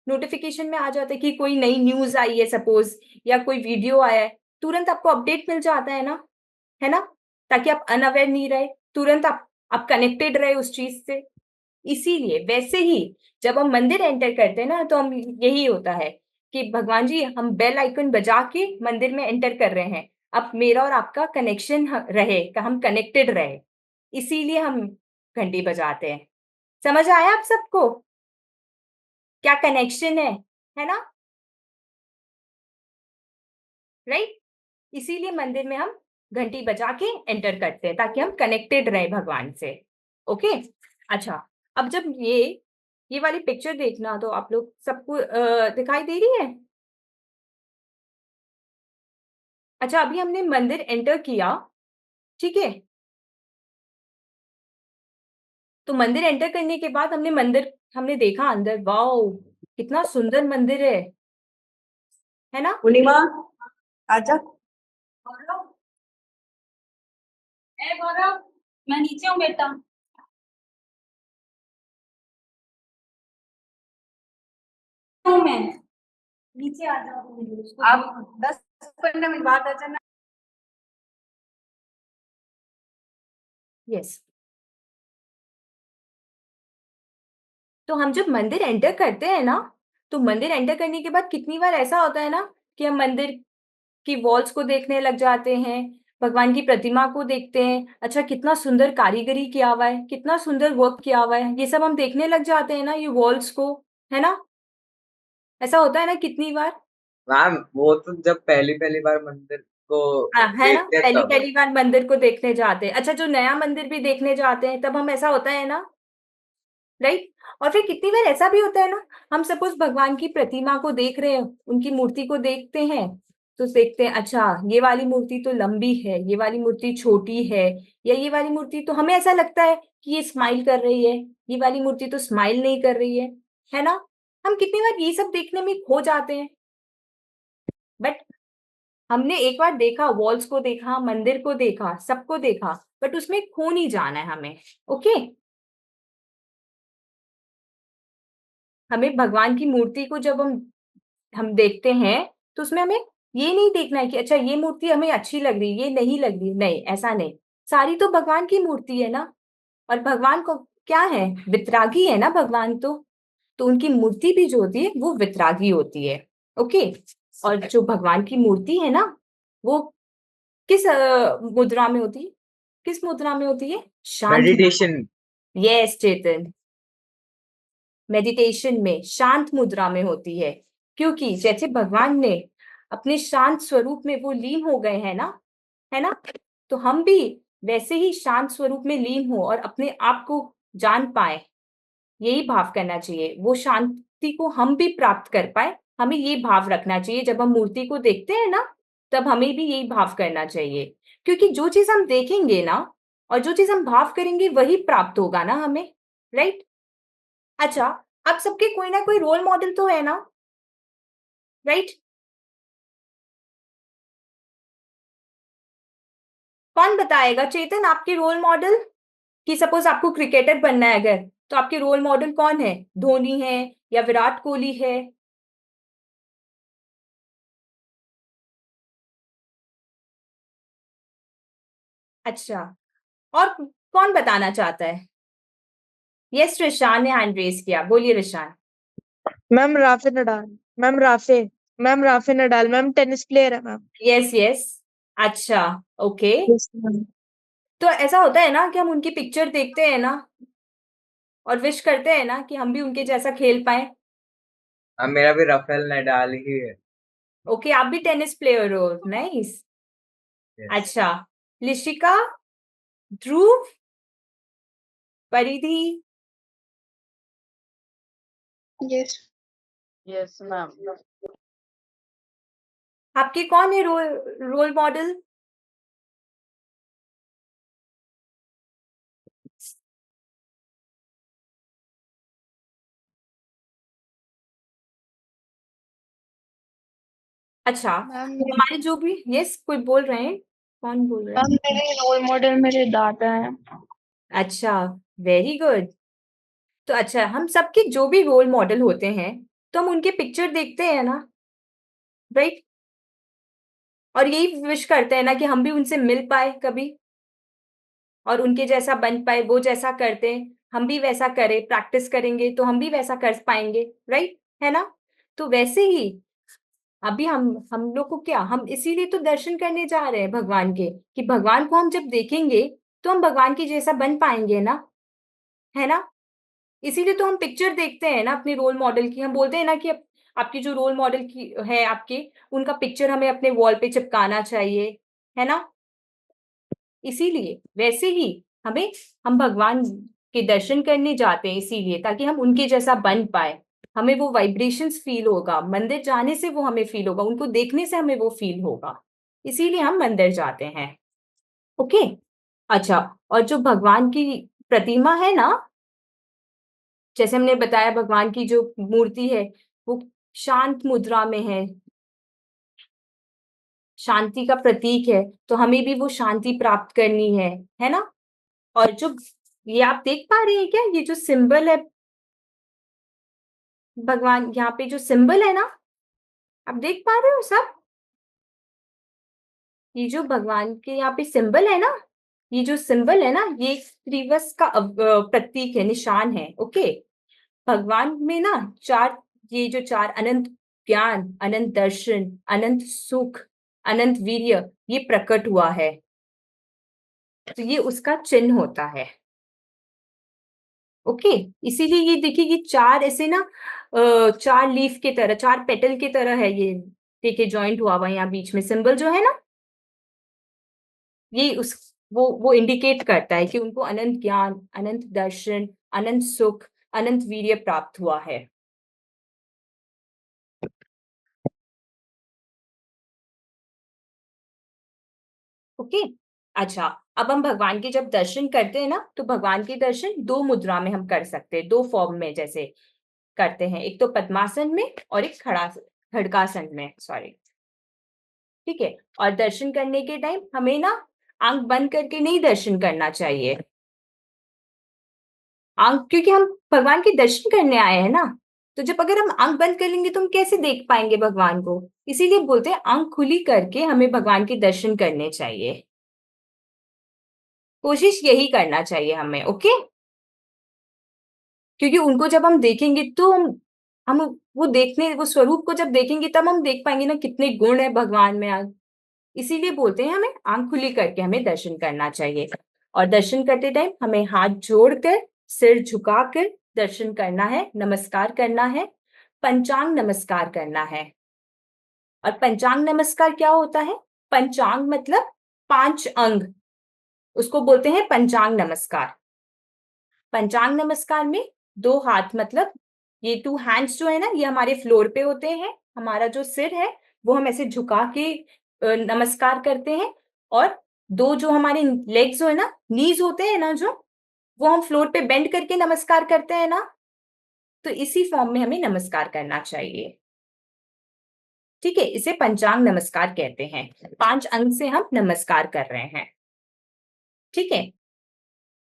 [SPEAKER 1] नोटिफिकेशन में आ जाता है कि कोई नई न्यूज आई है सपोज, या कोई वीडियो आया है, तुरंत आपको अपडेट मिल जाता है ना, ताकि आप अनअवेयर नहीं रहे, तुरंत आप कनेक्टेड रहे उस चीज से। इसीलिए वैसे ही जब हम मंदिर एंटर करते हैं ना तो हम यही होता है कि भगवान जी हम बेल आइकन बजा के मंदिर में एंटर कर रहे हैं, अब मेरा और आपका कनेक्शन रहे, का हम कनेक्टेड रहे, इसीलिए हम घंटी बजाते हैं। समझ आया आप सबको क्या कनेक्शन है ना, राइट? इसीलिए मंदिर में हम घंटी बजा के एंटर करते हैं ताकि हम कनेक्टेड रहे भगवान से। ओके, अच्छा अब जब ये वाली पिक्चर देखना तो आप लोग सबको दिखाई दे रही है। अच्छा अभी हमने मंदिर एंटर किया, ठीक है, तो मंदिर एंटर करने के बाद हमने देखा अंदर, वाओ कितना सुंदर मंदिर है ना।
[SPEAKER 6] पूर्णिमा आजा।
[SPEAKER 5] गौरव मैं नीचे हूँ बेटा। मैं नीचे आ जाओ,
[SPEAKER 6] आप 10-15 मिनट बाद आ जाना।
[SPEAKER 1] यस, तो हम जब मंदिर एंटर करते हैं ना, तो मंदिर एंटर करने के बाद कितनी बार ऐसा होता है ना कि हम मंदिर की वॉल्स को देखने लग जाते हैं, भगवान की प्रतिमा को देखते हैं, अच्छा कितना सुंदर कारीगरी किया हुआ है, कितना सुंदर वर्क किया हुआ है, ये सब हम देखने लग जाते हैं ना ये वॉल्स को, है ना, ऐसा होता है ना कितनी बार।
[SPEAKER 4] मैम वो तो जब पहली पहली बार मंदिर को
[SPEAKER 1] है ना,
[SPEAKER 4] देखते हैं
[SPEAKER 1] पहली
[SPEAKER 4] तब।
[SPEAKER 1] पहली बार मंदिर को देखने जाते हैं, अच्छा जो नया मंदिर भी देखने जाते हैं तब हम ऐसा होता है ना, राइट? और फिर कितनी बार ऐसा भी होता है ना, हम सपोज भगवान की प्रतिमा को देख रहे हैं, उनकी मूर्ति को देखते हैं, तो देखते हैं अच्छा ये वाली मूर्ति तो लंबी है, ये वाली मूर्ति छोटी है, या ये वाली मूर्ति तो हमें ऐसा लगता है कि ये स्माइल कर रही है, ये वाली मूर्ति तो स्माइल नहीं कर रही है ना, हम कितनी बार ये सब देखने में खो जाते हैं। बट हमने एक बार देखा, वॉल्स को देखा, मंदिर को देखा, सबको देखा, बट उसमें खो नहीं जाना है हमें। ओके, हमें भगवान की मूर्ति को जब हम देखते हैं तो उसमें हमें ये नहीं देखना है कि अच्छा ये मूर्ति हमें अच्छी लग रही है, ये नहीं लग रही, नहीं ऐसा नहीं, सारी तो भगवान की मूर्ति है ना, और भगवान को क्या है, वितरागी है ना भगवान, तो उनकी मूर्ति भी जो होती है वो वितरागी होती है। ओके, और जो भगवान की मूर्ति है ना वो किस मुद्रा में होती है, किस मुद्रा में होती है, शांत।
[SPEAKER 4] मेडिटेशन।
[SPEAKER 1] यस चेतन, मेडिटेशन में शांत मुद्रा में होती है, क्योंकि जैसे भगवान ने अपने शांत स्वरूप में वो लीन हो गए हैं ना, है ना, तो हम भी वैसे ही शांत स्वरूप में लीन हो और अपने आप को जान पाए, यही भाव करना चाहिए, वो शांति को हम भी प्राप्त कर पाए, हमें ये भाव रखना चाहिए जब हम मूर्ति को देखते हैं ना, तब हमें भी यही भाव करना चाहिए, क्योंकि जो चीज हम देखेंगे ना और जो चीज हम भाव करेंगे वही प्राप्त होगा ना हमें, राइट? अच्छा, आप सबके कोई ना कोई रोल मॉडल तो है ना, राइट? कौन बताएगा चेतन आपके रोल मॉडल, कि सपोज आपको क्रिकेटर बनना है अगर, तो आपके रोल मॉडल कौन है, धोनी है या विराट कोहली है? अच्छा, और कौन बताना चाहता है? यस, रिशान ने हैंड रेज किया, बोलिए Rishan.
[SPEAKER 6] Ma'am Rafael Nadal.
[SPEAKER 8] Ma'am Rafe Nadal ma'am tennis player है मैम।
[SPEAKER 1] यस यस, अच्छा, ओके। तो ऐसा होता है ना कि हम उनकी पिक्चर देखते हैं ना और विश करते हैं ना कि हम भी उनके जैसा खेल पाए।
[SPEAKER 4] मेरा भी राफेल नडाल ही है।
[SPEAKER 1] ओके, आप भी टेनिस प्लेयर हो, नाइस।
[SPEAKER 4] Yes.
[SPEAKER 1] अच्छा, लिशिका, ध्रुव, परिधि,
[SPEAKER 3] यस
[SPEAKER 2] यस मैम।
[SPEAKER 1] आपके कौन है रोल मॉडल? अच्छा,
[SPEAKER 3] मैम।
[SPEAKER 1] हमारे जो भी, यस, कोई बोल रहे हैं, कौन बोल रहे हैं?
[SPEAKER 3] मैम मेरे रोल मॉडल मेरे दादा हैं।
[SPEAKER 1] अच्छा, वेरी गुड। तो अच्छा, हम सबके जो भी रोल मॉडल होते हैं तो हम उनके पिक्चर देखते हैं ना, राइट? और यही विश करते हैं ना कि हम भी उनसे मिल पाए कभी और उनके जैसा बन पाए, वो जैसा करते हैं हम भी वैसा करें, प्रैक्टिस करेंगे तो हम भी वैसा कर पाएंगे, राइट? है ना? तो वैसे ही अभी हम लोग को क्या, हम इसीलिए तो दर्शन करने जा रहे हैं भगवान के, कि भगवान को हम जब देखेंगे तो हम भगवान के जैसा बन पाएंगे ना, है ना? इसीलिए तो हम पिक्चर देखते हैं ना अपने रोल मॉडल की। हम बोलते हैं ना कि आपकी जो रोल मॉडल की है आपके, उनका पिक्चर हमें अपने वॉल पे चिपकाना चाहिए, है ना? इसीलिए वैसे ही हमें, हम भगवान के दर्शन करने जाते हैं इसीलिए, ताकि हम उनके जैसा बन पाए। हमें वो वाइब्रेशंस फील होगा, मंदिर जाने से वो हमें फील होगा, उनको देखने से हमें वो फील होगा, इसीलिए हम मंदिर जाते हैं। ओके, अच्छा, और जो भगवान की प्रतिमा है ना, जैसे हमने बताया भगवान की जो मूर्ति है वो शांत मुद्रा में है, शांति का प्रतीक है, तो हमें भी वो शांति प्राप्त करनी है ना? और जो ये आप देख पा रहे हैं क्या, ये जो सिंबल है भगवान, यहाँ पे जो सिंबल है ना, आप देख पा रहे हो सब? ये जो भगवान के यहाँ पे सिंबल है ना, ये जो सिंबल है ना, ये त्रिवस का प्रतीक है, निशान है। ओके, भगवान में ना चार, ये जो चार, अनंत ज्ञान, अनंत दर्शन, अनंत सुख, अनंत वीर्य, ये प्रकट हुआ है, तो ये उसका चिन्ह होता है। ओके, इसीलिए ये देखिए, ये चार ऐसे ना चार लीफ के तरह, चार पेटल के तरह है ये, देखिए जॉइंट हुआ हुआ यहाँ बीच में सिंबल जो है ना, ये उस वो इंडिकेट करता है कि उनको अनंत ज्ञान, अनंत दर्शन, अनंत सुख, अनंत वीर्य प्राप्त हुआ है। ओके, अच्छा, अब हम भगवान के जब दर्शन करते हैं ना, तो भगवान के दर्शन दो मुद्रा में हम कर सकते हैं, दो फॉर्म में जैसे करते हैं, एक तो पद्मासन में और एक खड़गासन में, सॉरी। ठीक है, और दर्शन करने के टाइम हमें ना आंख बंद करके नहीं दर्शन करना चाहिए, आंख, क्योंकि हम भगवान के दर्शन करने आए हैं ना, तो जब अगर हम आंख बंद कर लेंगे तो हम कैसे देख पाएंगे भगवान को? इसीलिए बोलते हैं आंख खुली करके हमें भगवान के दर्शन करने चाहिए, कोशिश यही करना चाहिए हमें। ओके, क्योंकि उनको जब हम देखेंगे तो हम वो देखने, वो स्वरूप को जब देखेंगे तब हम देख पाएंगे ना कितने गुण है भगवान में आज। इसीलिए बोलते हैं हमें आंख खुली करके हमें दर्शन करना चाहिए, और दर्शन करते टाइम हमें हाथ जोड़कर, सिर झुकाकर दर्शन करना है, नमस्कार करना है, पंचांग नमस्कार करना है। और पंचांग नमस्कार क्या होता है? पंचांग मतलब 5 अंग, उसको बोलते हैं पंचांग नमस्कार। पंचांग नमस्कार में 2 हाथ, मतलब ये 2 हैंड्स जो है ना, ये हमारे फ्लोर पे होते हैं, हमारा जो सिर है वो हम ऐसे झुका के नमस्कार करते हैं, और 2 जो हमारे लेग्स हो है ना, नीज होते हैं ना जो, वो हम फ्लोर पे बेंड करके नमस्कार करते हैं ना, तो इसी फॉर्म में हमें नमस्कार करना चाहिए। ठीक है, इसे पंचांग नमस्कार कहते हैं, 5 अंग से हम नमस्कार कर रहे हैं। ठीक है,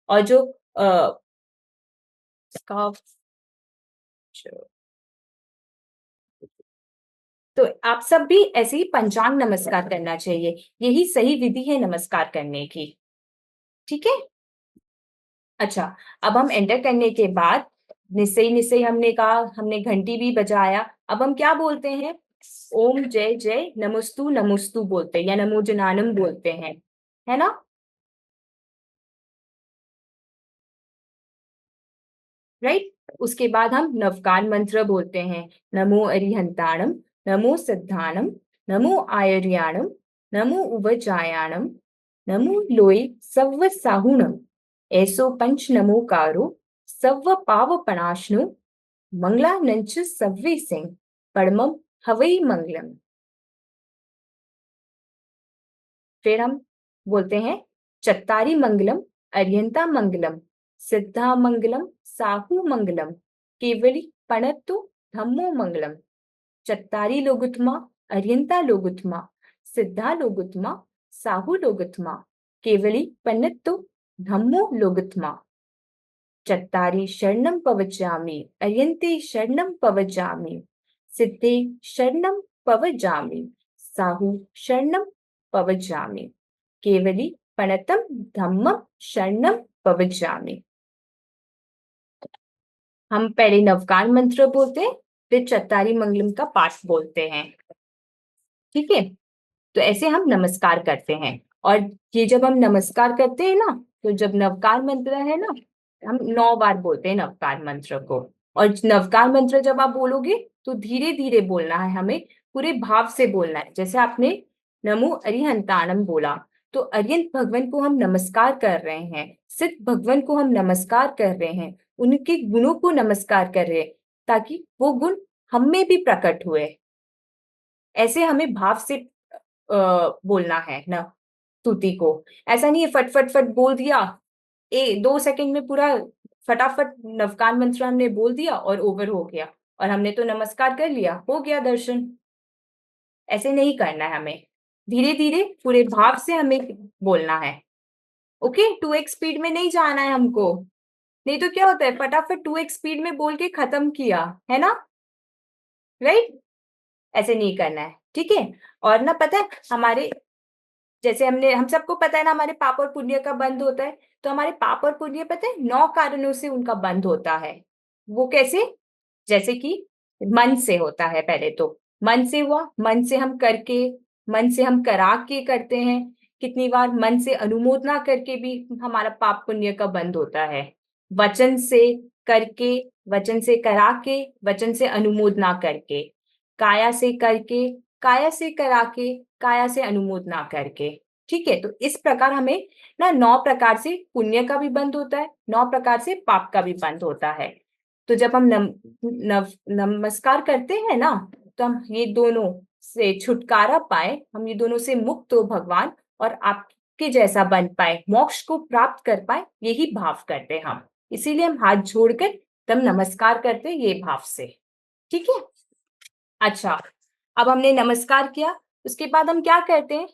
[SPEAKER 1] और जो तो आप सब भी ऐसे ही पंचांग नमस्कार करना चाहिए, यही सही विधि है नमस्कार करने की। ठीक है, अच्छा, अब हम एंटर करने के बाद निश्चय निश्चय हमने कहा, हमने घंटी भी बजाया। अब हम क्या बोलते हैं? ओम जय जय नमोस्तु नमोस्तु बोलते हैं या नमो जनानम बोलते हैं, है ना? राइट। उसके बाद हम नवकार मंत्र बोलते हैं। नमो अरिहंताणम, नमो सिद्धाणम, नमो आयर्याणम, नमो उवजायाणम, नमो लोय सव्व साहुणम, ऐसो पंच नमोकारो सव्व पावपणाश्नु, मंगलानंच सव्वे सिंह परमम हवै मंगलम। फिर हम बोलते हैं चत्तारी मंगलम, अरिहंता मंगलम, सिद्धा मंगलम, साहू मंगलम, केवली पणत्तु धम्मो मंगलम। चत्तारी लोगुत्मा, अरिहंता लोगुत्मा, सिद्धा लोगुत्मा, साहू लोगुत्मा, केवली पणत्तु धम्मो लोगुत्मा। चत्तारी शरणं पवचामि, अरिहन्ते शरणं पवचामि, सिद्धे शरणं पवचामि, साहू शरणं पवचामि, केवली पणतं धम्मं शरणं पवचामि। हम पहले नवकार मंत्र बोलते हैं, फिर चत्तारी मंगलम का पाठ बोलते हैं। ठीक है, तो ऐसे हम नमस्कार करते हैं। और ये जब हम नमस्कार करते हैं ना, तो जब नवकार मंत्र है ना, हम 9 बार बोलते हैं नवकार मंत्र को। और नवकार मंत्र जब आप बोलोगे तो धीरे धीरे बोलना है, हमें पूरे भाव से बोलना है। जैसे आपने नमो अरिहंताणम बोला, तो अरिहंत भगवान को हम नमस्कार कर रहे हैं, सिद्ध भगवान को हम नमस्कार कर रहे हैं, उनके गुणों को नमस्कार कर रहे हैं, ताकि वो गुण हम में भी प्रकट हुए। ऐसे हमें भाव से बोलना है ना स्तुति को। ऐसा नहीं है फट फट फट बोल दिया, 2 सेकंड में पूरा फटाफट नवकार मंत्र हमने बोल दिया और ओवर हो गया, और हमने तो नमस्कार कर लिया, हो गया दर्शन। ऐसे नहीं करना है हमें, धीरे धीरे पूरे भाव से हमें बोलना है। ओके, 2x स्पीड में नहीं जाना है हमको, नहीं तो क्या होता है फटाफट 2x स्पीड में बोल के खत्म किया है ना, राइट? ऐसे नहीं करना है, ठीक है? और ना पता है हमारे, जैसे हम सबको पता है ना, हमारे पाप और पुण्य का बंध होता है। तो हमारे पाप और पुण्य पता है 9 कारणों से उनका बंध होता है। वो कैसे? जैसे कि मन से होता है। पहले तो मन से हुआ, मन से हम करके, मन से हम करा के करते हैं। कितनी बार मन से अनुमोदना करके भी हमारा पाप पुण्य का बंध होता है। वचन से करके, वचन से करा के, वचन से अनुमोदना करके, काया से करके, काया से करा के, काया से अनुमोदना करके। ठीक है, तो इस प्रकार हमें ना 9 प्रकार से पुण्य का भी बंध होता है, 9 प्रकार से पाप का भी बंध होता है। तो जब हम नमस्कार करते हैं ना, तो हम ये दोनों से छुटकारा पाए, हम ये दोनों से मुक्त हो भगवान, और आपके जैसा बन पाए, मोक्ष को प्राप्त कर पाए, यही भाव करते हैं हम। इसीलिए हम हाथ जोड़कर तब नमस्कार करते हैं ये भाव से। ठीक है, अच्छा, अब हमने नमस्कार किया, उसके बाद हम क्या करते हैं?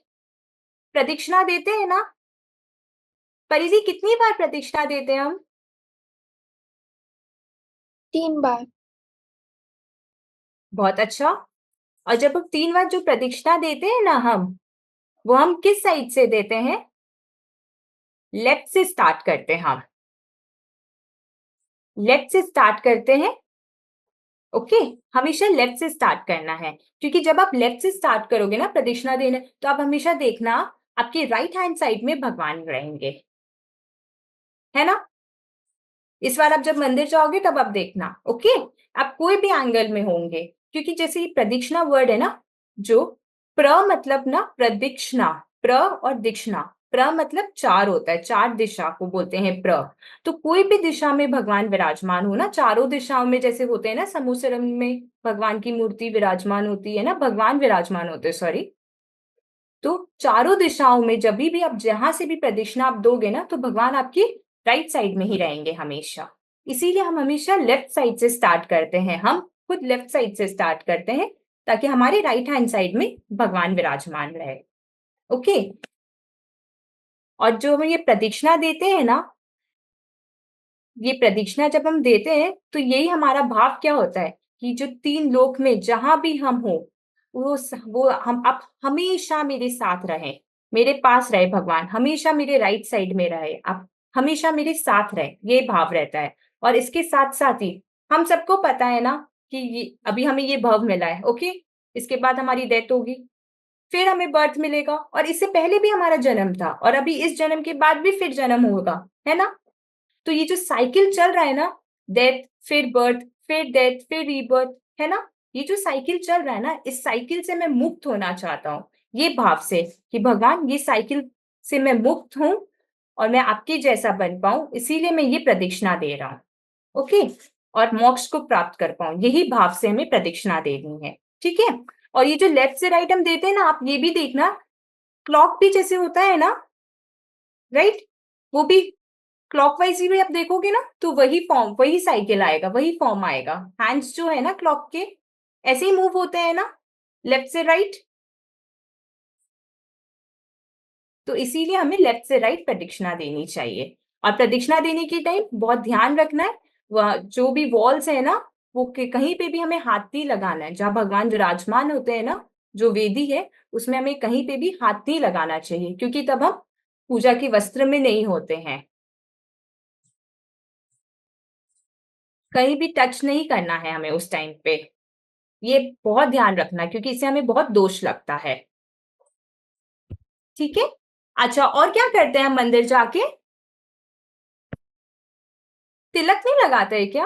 [SPEAKER 1] प्रदक्षिणा देते हैं ना। परिधि कितनी बार प्रदक्षिणा देते हैं हम?
[SPEAKER 7] 3 बार।
[SPEAKER 1] बहुत अच्छा। और जब हम 3 बार जो प्रदक्षिणा देते हैं ना वो हम किस साइड से देते हैं? लेफ्ट से स्टार्ट करते हैं हम, लेफ्ट से स्टार्ट करते हैं। ओके, हमेशा लेफ्ट से स्टार्ट करना है, क्योंकि जब आप लेफ्ट से स्टार्ट करोगे ना प्रदक्षिणा देने, तो आप हमेशा देखना आपके राइट हैंड साइड में भगवान रहेंगे, है ना? इस बार आप जब मंदिर जाओगे तब आप देखना। ओके, आप कोई भी एंगल में होंगे, क्योंकि जैसे ये प्रदक्षिणा वर्ड है ना, जो प्र मतलब ना प्रदक्षिणा, प्र और दीक्षिणा। प्र मतलब 4 होता है, 4 दिशा को बोलते हैं प्र। तो कोई भी दिशा में भगवान विराजमान हो ना, चारों दिशाओं में जैसे होते हैं ना, समुसरम में भगवान की मूर्ति विराजमान होती है ना, भगवान विराजमान होते हैं, सॉरी। तो चारों दिशाओं में जब भी आप जहां से भी प्रदक्षिणा आप दोगे ना, तो भगवान आपकी राइट साइड में ही रहेंगे हमेशा। इसीलिए हम हमेशा लेफ्ट साइड से स्टार्ट करते हैं, हम खुद लेफ्ट साइड से स्टार्ट करते हैं, ताकि हमारे राइट हैंड साइड में भगवान विराजमान रहे। ओके, और जो हम ये प्रदक्षिणा देते हैं ना, ये प्रदक्षिणा जब हम देते हैं, तो यही हमारा भाव क्या होता है कि जो 3 लोक में जहां भी हम हो, वो हम आप हमेशा मेरे साथ रहे, मेरे पास रहे भगवान, हमेशा मेरे राइट साइड में रहे, आप हमेशा मेरे साथ रहे, ये भाव रहता है। और इसके साथ साथ ही हम सबको पता है ना कि अभी हमें ये भव मिला है, ओके, इसके बाद हमारी डेथ होगी, फिर हमें बर्थ मिलेगा, और इससे पहले भी हमारा जन्म था, और अभी इस जन्म के बाद भी फिर जन्म होगा, है ना। तो ये जो साइकिल चल रहा है ना, डेथ फिर बर्थ फिर डेथ फिर रीबर्थ, है ना, ये जो साइकिल चल रहा है ना, इस साइकिल से मैं मुक्त होना चाहता हूँ, ये भाव से कि भगवान ये साइकिल से मैं मुक्त हूं और मैं आपके जैसा बन पाऊं, इसीलिए मैं ये प्रदक्षिणा दे रहा हूँ, ओके, और मोक्ष को प्राप्त कर पाऊं, यही भाव से हमें प्रदक्षिणा देनी है, ठीक है। और ये जो लेफ्ट से राइट हम देते हैं ना, आप ये भी देखना, क्लॉक भी जैसे होता है ना, राइट, वो भी क्लॉकवाइज भी आप देखोगे ना, तो वही फॉर्म, वही साइकिल आएगा, वही फॉर्म आएगा, हैंड्स जो है ना क्लॉक के ऐसे ही मूव होते हैं ना, लेफ्ट से राइट, तो इसीलिए हमें लेफ्ट से राइट प्रदक्षिणा देनी चाहिए। और प्रदक्षिणा देने के टाइम बहुत ध्यान रखना है, जो भी वॉल्स है ना, वो कहीं पे भी हमें हाथ नहीं लगाना है, जहाँ भगवान विराजमान होते हैं ना, जो वेदी है उसमें हमें कहीं पे भी हाथ नहीं लगाना चाहिए, क्योंकि तब हम पूजा के वस्त्र में नहीं होते हैं, कहीं भी टच नहीं करना है हमें उस टाइम पे, ये बहुत ध्यान रखना, क्योंकि इससे हमें बहुत दोष लगता है, ठीक है। अच्छा, और क्या करते हैं हम मंदिर जाके? तिलक नहीं लगाते हैं क्या?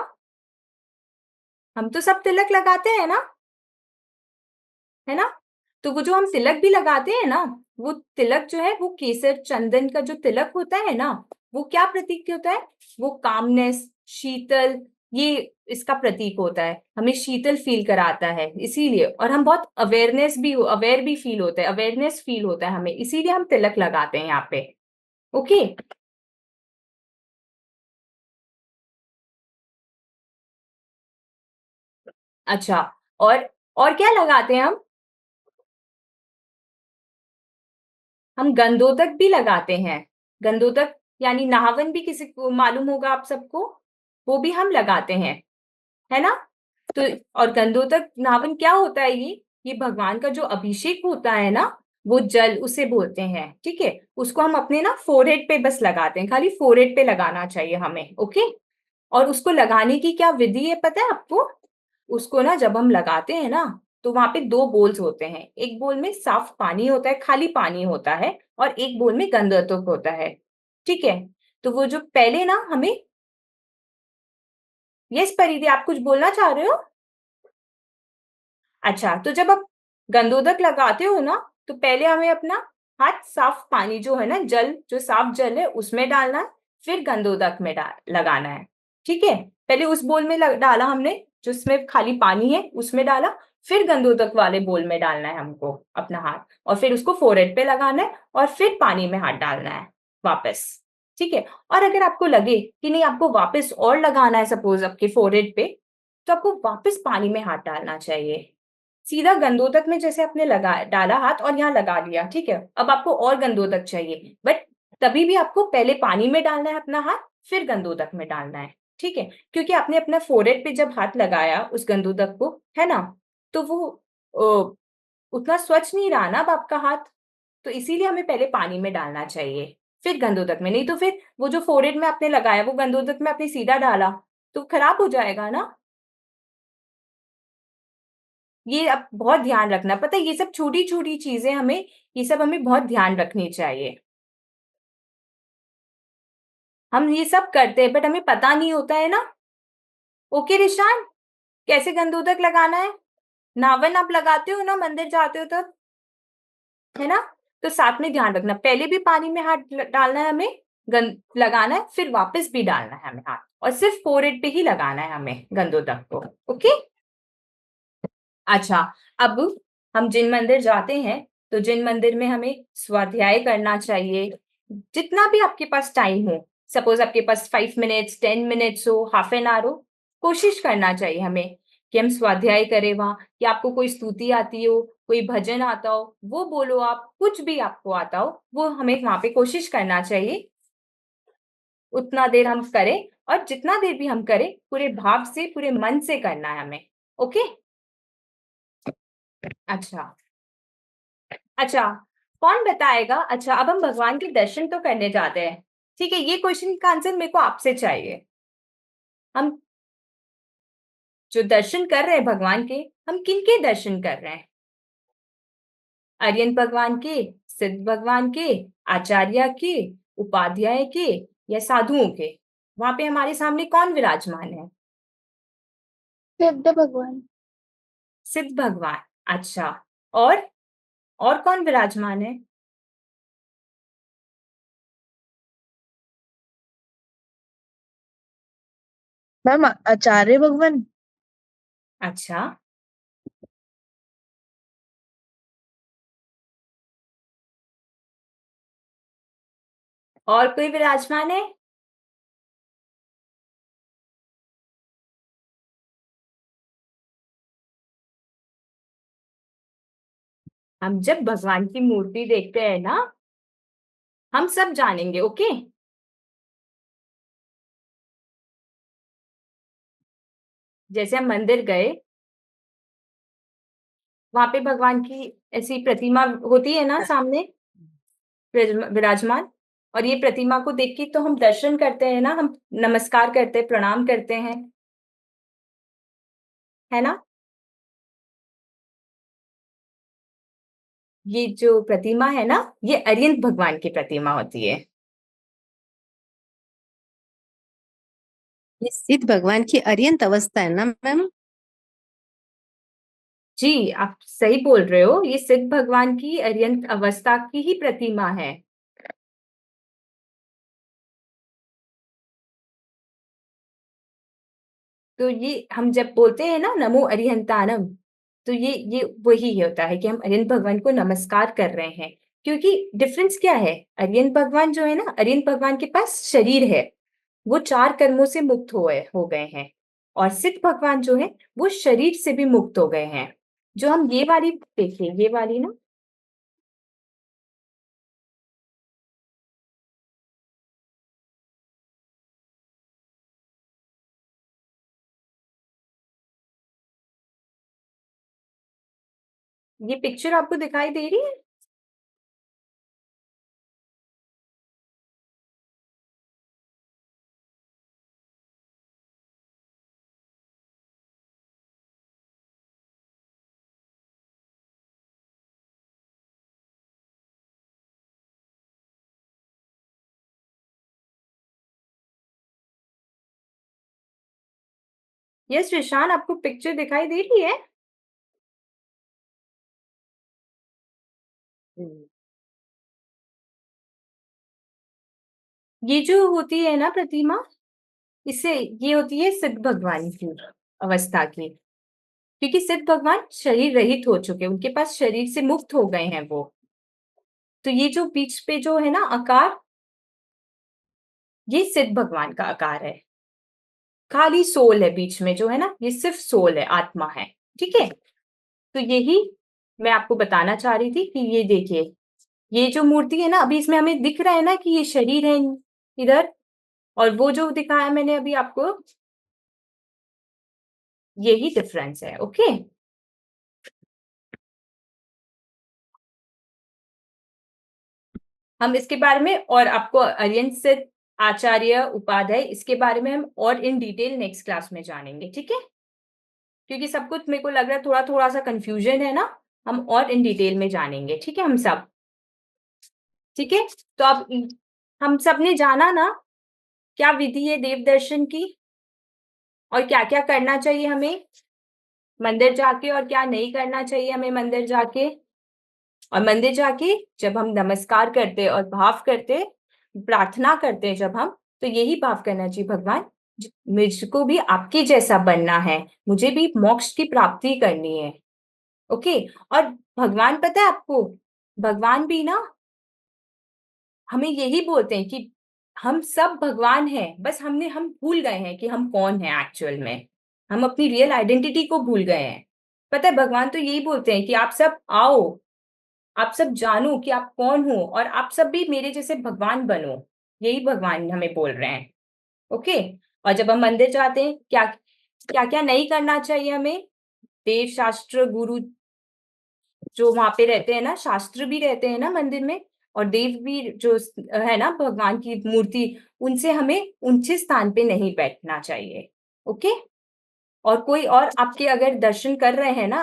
[SPEAKER 1] हम तो सब तिलक लगाते हैं ना, है ना। तो वो जो हम तिलक भी लगाते हैं ना, वो तिलक जो है वो केसर चंदन का जो तिलक होता है ना, वो क्या प्रतीक होता है? वो कामनेस, शीतल, ये इसका प्रतीक होता है, हमें शीतल फील कराता है इसीलिए, और हम बहुत अवेयर भी फील होता है, अवेयरनेस फील होता है हमें, इसीलिए हम तिलक लगाते हैं यहाँ पे, ओके। अच्छा, और क्या लगाते हैं हम गंधोदक भी लगाते हैं, गंधोदक यानी नाहवन भी किसी को मालूम होगा आप सबको, वो भी हम लगाते हैं, है ना। तो और गंधोदक नाहवन क्या होता है? ये भगवान का जो अभिषेक होता है ना, वो जल उसे बोलते हैं, ठीक है। उसको हम अपने ना फोरहेड पे बस लगाते हैं, खाली फोरहेड पे लगाना चाहिए हमें, ओके। और उसको लगाने की क्या विधि है पता है आपको? उसको ना जब हम लगाते हैं ना, तो वहां पे दो बोल्स होते हैं, एक बोल में साफ पानी होता है, खाली पानी होता है, और एक बोल में गंधोदक होता है, ठीक है। तो वो जो पहले ना हमें, यस परिधि आप कुछ बोलना चाह रहे हो? अच्छा, तो जब आप गंधोदक लगाते हो ना, तो पहले हमें अपना हाथ साफ पानी जो है ना, जल जो साफ जल है उसमें डालना है, फिर गंधोदक में लगाना है, ठीक है। पहले उस बोल में डाला हमने जिसमें खाली पानी है, उसमें डाला, फिर गंधोदक वाले बोल में डालना है हमको अपना हाथ, और फिर उसको फोरहेड पे लगाना है, और फिर पानी में हाथ डालना है वापस, ठीक है। और अगर आपको लगे कि नहीं आपको वापस और लगाना है, सपोज आपके फोरहेड पे, तो आपको वापस पानी में हाथ डालना चाहिए, सीधा गंधोदक में जैसे आपने डाला हाथ और यहाँ लगा लिया, ठीक है। अब आपको और गंधोदक चाहिए, बट तभी भी आपको पहले पानी में डालना है अपना हाथ, फिर गंधोदक में डालना है, ठीक है। क्योंकि आपने अपना फोरहेड पे जब हाथ लगाया उस गंधोदक को, है ना, तो वो उतना स्वच्छ नहीं रहा ना अब आपका हाथ, तो इसीलिए हमें पहले पानी में डालना चाहिए, फिर गंधोदक में, नहीं तो फिर वो जो फोरहेड में आपने लगाया वो गंधोदक में आपने सीधा डाला तो खराब हो जाएगा ना। ये अब बहुत ध्यान रखना, पता है ये सब छोटी छोटी चीजें हमें, ये सब हमें बहुत ध्यान रखनी चाहिए। हम ये सब करते हैं बट हमें पता नहीं होता है ना। ओके रिशान, कैसे गंधोदक लगाना है? नावन आप लगाते हो ना मंदिर जाते हो तब, है ना। तो साथ में ध्यान रखना, पहले भी पानी में हाथ डालना है हमें, लगाना है, फिर वापस भी डालना है हमें हाथ, और सिर्फ फोरहेड पे ही लगाना है हमें गंधोदक को, ओके। अच्छा, अब हम जिन मंदिर जाते हैं, तो जिन मंदिर में हमें स्वाध्याय करना चाहिए, जितना भी आपके पास टाइम हो, सपोज आपके पास 5 मिनट्स 10 मिनट्स हो, हाफ एन आवर हो, कोशिश करना चाहिए हमें कि हम स्वाध्याय करें वहां, कि आपको कोई स्तुति आती हो, कोई भजन आता हो वो बोलो, आप कुछ भी आपको आता हो वो हमें वहां पे कोशिश करना चाहिए, उतना देर हम करें, और जितना देर भी हम करें पूरे भाव से पूरे मन से करना है हमें, ओके। अच्छा, अच्छा, कौन बताएगा? अच्छा, अब हम भगवान के दर्शन तो करने जाते हैं, ठीक है, ये क्वेश्चन का आंसर मेरे को आपसे चाहिए। हम जो दर्शन कर रहे हैं भगवान के, हम किनके दर्शन कर रहे हैं? आर्यन भगवान के, सिद्ध भगवान के, आचार्य के, उपाध्याय के, या साधुओं के? वहां पे हमारे सामने कौन विराजमान है?
[SPEAKER 7] सिद्ध भगवान।
[SPEAKER 1] सिद्ध भगवान। अच्छा, और कौन विराजमान है?
[SPEAKER 8] मैम आचार्य भगवान।
[SPEAKER 1] अच्छा, और कोई विराजमान है? हम जब भगवान की मूर्ति देखते हैं ना, हम सब जानेंगे। ओके, जैसे हम मंदिर गए, वहां पे भगवान की ऐसी प्रतिमा होती है ना सामने विराजमान, और ये प्रतिमा को देख के तो हम दर्शन करते हैं ना, हम नमस्कार करते हैं, प्रणाम करते हैं, है ना? ये जो प्रतिमा है ना, ये अरिहंत भगवान की प्रतिमा होती है।
[SPEAKER 9] ये सिद्ध भगवान की अरिहंत अवस्था है ना मैम?
[SPEAKER 1] जी, आप सही बोल रहे हो, ये सिद्ध भगवान की अरिहंत अवस्था की ही प्रतिमा है। तो ये हम जब बोलते हैं ना नमो अरिहंतानम, तो ये वही होता है कि हम अरिहंत भगवान को नमस्कार कर रहे हैं। क्योंकि डिफरेंस क्या है, अरिहंत भगवान जो है ना, अरिहंत भगवान के पास शरीर है, वो 4 कर्मों से मुक्त हो गए हैं, और सिद्ध भगवान जो है वो शरीर से भी मुक्त हो गए हैं। जो हम ये वाली देखिए, ये वाली ना, ये पिक्चर आपको दिखाई दे रही है? यस ऋषान, आपको पिक्चर दिखाई दे रही है? ये जो होती है ना प्रतिमा, इससे ये होती है सिद्ध भगवान की अवस्था की, क्योंकि सिद्ध भगवान शरीर रहित हो चुके, उनके पास शरीर से मुक्त हो गए हैं वो। तो ये जो बीच पे जो है ना आकार, ये सिद्ध भगवान का आकार है। खाली सोल है बीच में जो है ना, ये सिर्फ सोल है, आत्मा है। ठीक है, तो यही मैं आपको बताना चाह रही थी कि ये देखिए, ये जो मूर्ति है ना, अभी इसमें हमें दिख रहा है ना कि ये शरीर है इधर, और वो जो दिखाया मैंने अभी आपको, यही डिफरेंस है। ओके, हम इसके बारे में और आपको अरिहंत सिद्ध, आचार्य, उपाध्याय, इसके बारे में हम और इन डिटेल नेक्स्ट क्लास में जानेंगे। ठीक है, क्योंकि सब कुछ मेरे को लग रहा है थोड़ा थोड़ा सा कंफ्यूजन है ना, हम और इन डिटेल में जानेंगे। ठीक है, हम सब ठीक है। तो अब हम सब ने जाना ना क्या विधि है देव दर्शन की, और क्या क्या करना चाहिए हमें मंदिर जाके, और क्या नहीं करना चाहिए हमें मंदिर जाके। और मंदिर जाके जब हम नमस्कार करते और भाव करते, प्रार्थना करते जब हम, तो यही भाव करना चाहिए, भगवान मुझको भी आपके जैसा बनना है, मुझे भी मोक्ष की प्राप्ति करनी है। ओके, और भगवान पता है आपको, भगवान भी ना हमें यही बोलते हैं कि हम सब भगवान हैं, बस हम भूल गए हैं कि हम कौन हैं एक्चुअल में, हम अपनी रियल आइडेंटिटी को भूल गए हैं। पता है, भगवान तो यही बोलते हैं कि आप सब आओ, आप सब जानो कि आप कौन हो, और आप सब भी मेरे जैसे भगवान बनो। यही भगवान हमें बोल रहे हैं। ओके, और जब हम मंदिर जाते हैं, क्या क्या क्या नहीं करना चाहिए हमें, देव शास्त्र गुरु जो वहां पे रहते हैं ना, शास्त्र भी रहते हैं ना मंदिर में, और देव भी जो है ना भगवान की मूर्ति, उनसे हमें ऊंचे स्थान पे नहीं बैठना चाहिए। ओके, और कोई और आपके अगर दर्शन कर रहे हैं ना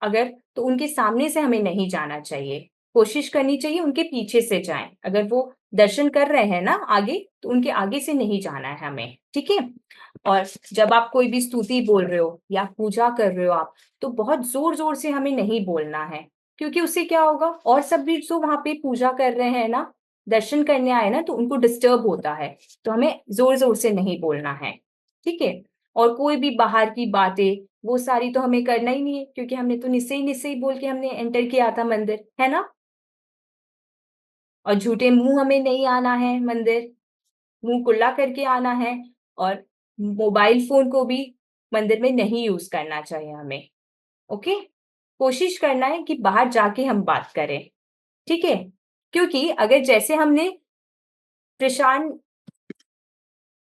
[SPEAKER 1] अगर, तो उनके सामने से हमें नहीं जाना चाहिए, कोशिश करनी चाहिए उनके पीछे से जाएं। अगर वो दर्शन कर रहे हैं ना आगे, तो उनके आगे से नहीं जाना है हमें, ठीक है। और जब आप कोई भी स्तुति बोल रहे हो या पूजा कर रहे हो आप, तो बहुत जोर जोर से हमें नहीं बोलना है, क्योंकि उससे क्या होगा, और सब भी जो वहां पे पूजा कर रहे हैं ना, दर्शन करने आए ना, तो उनको डिस्टर्ब होता है। तो हमें जोर जोर से नहीं बोलना है, ठीक है। और कोई भी बाहर की बातें वो सारी तो हमें करना ही नहीं है, क्योंकि हमने तो निश्चय ही बोल के हमने एंटर किया था मंदिर, है ना। और झूठे मुंह हमें नहीं आना है मंदिर, मुंह खुला करके आना है। और मोबाइल फोन को भी मंदिर में नहीं यूज करना चाहिए हमें, ओके। कोशिश करना है कि बाहर जाके हम बात करें, ठीक है। क्योंकि अगर जैसे हमने प्रशांत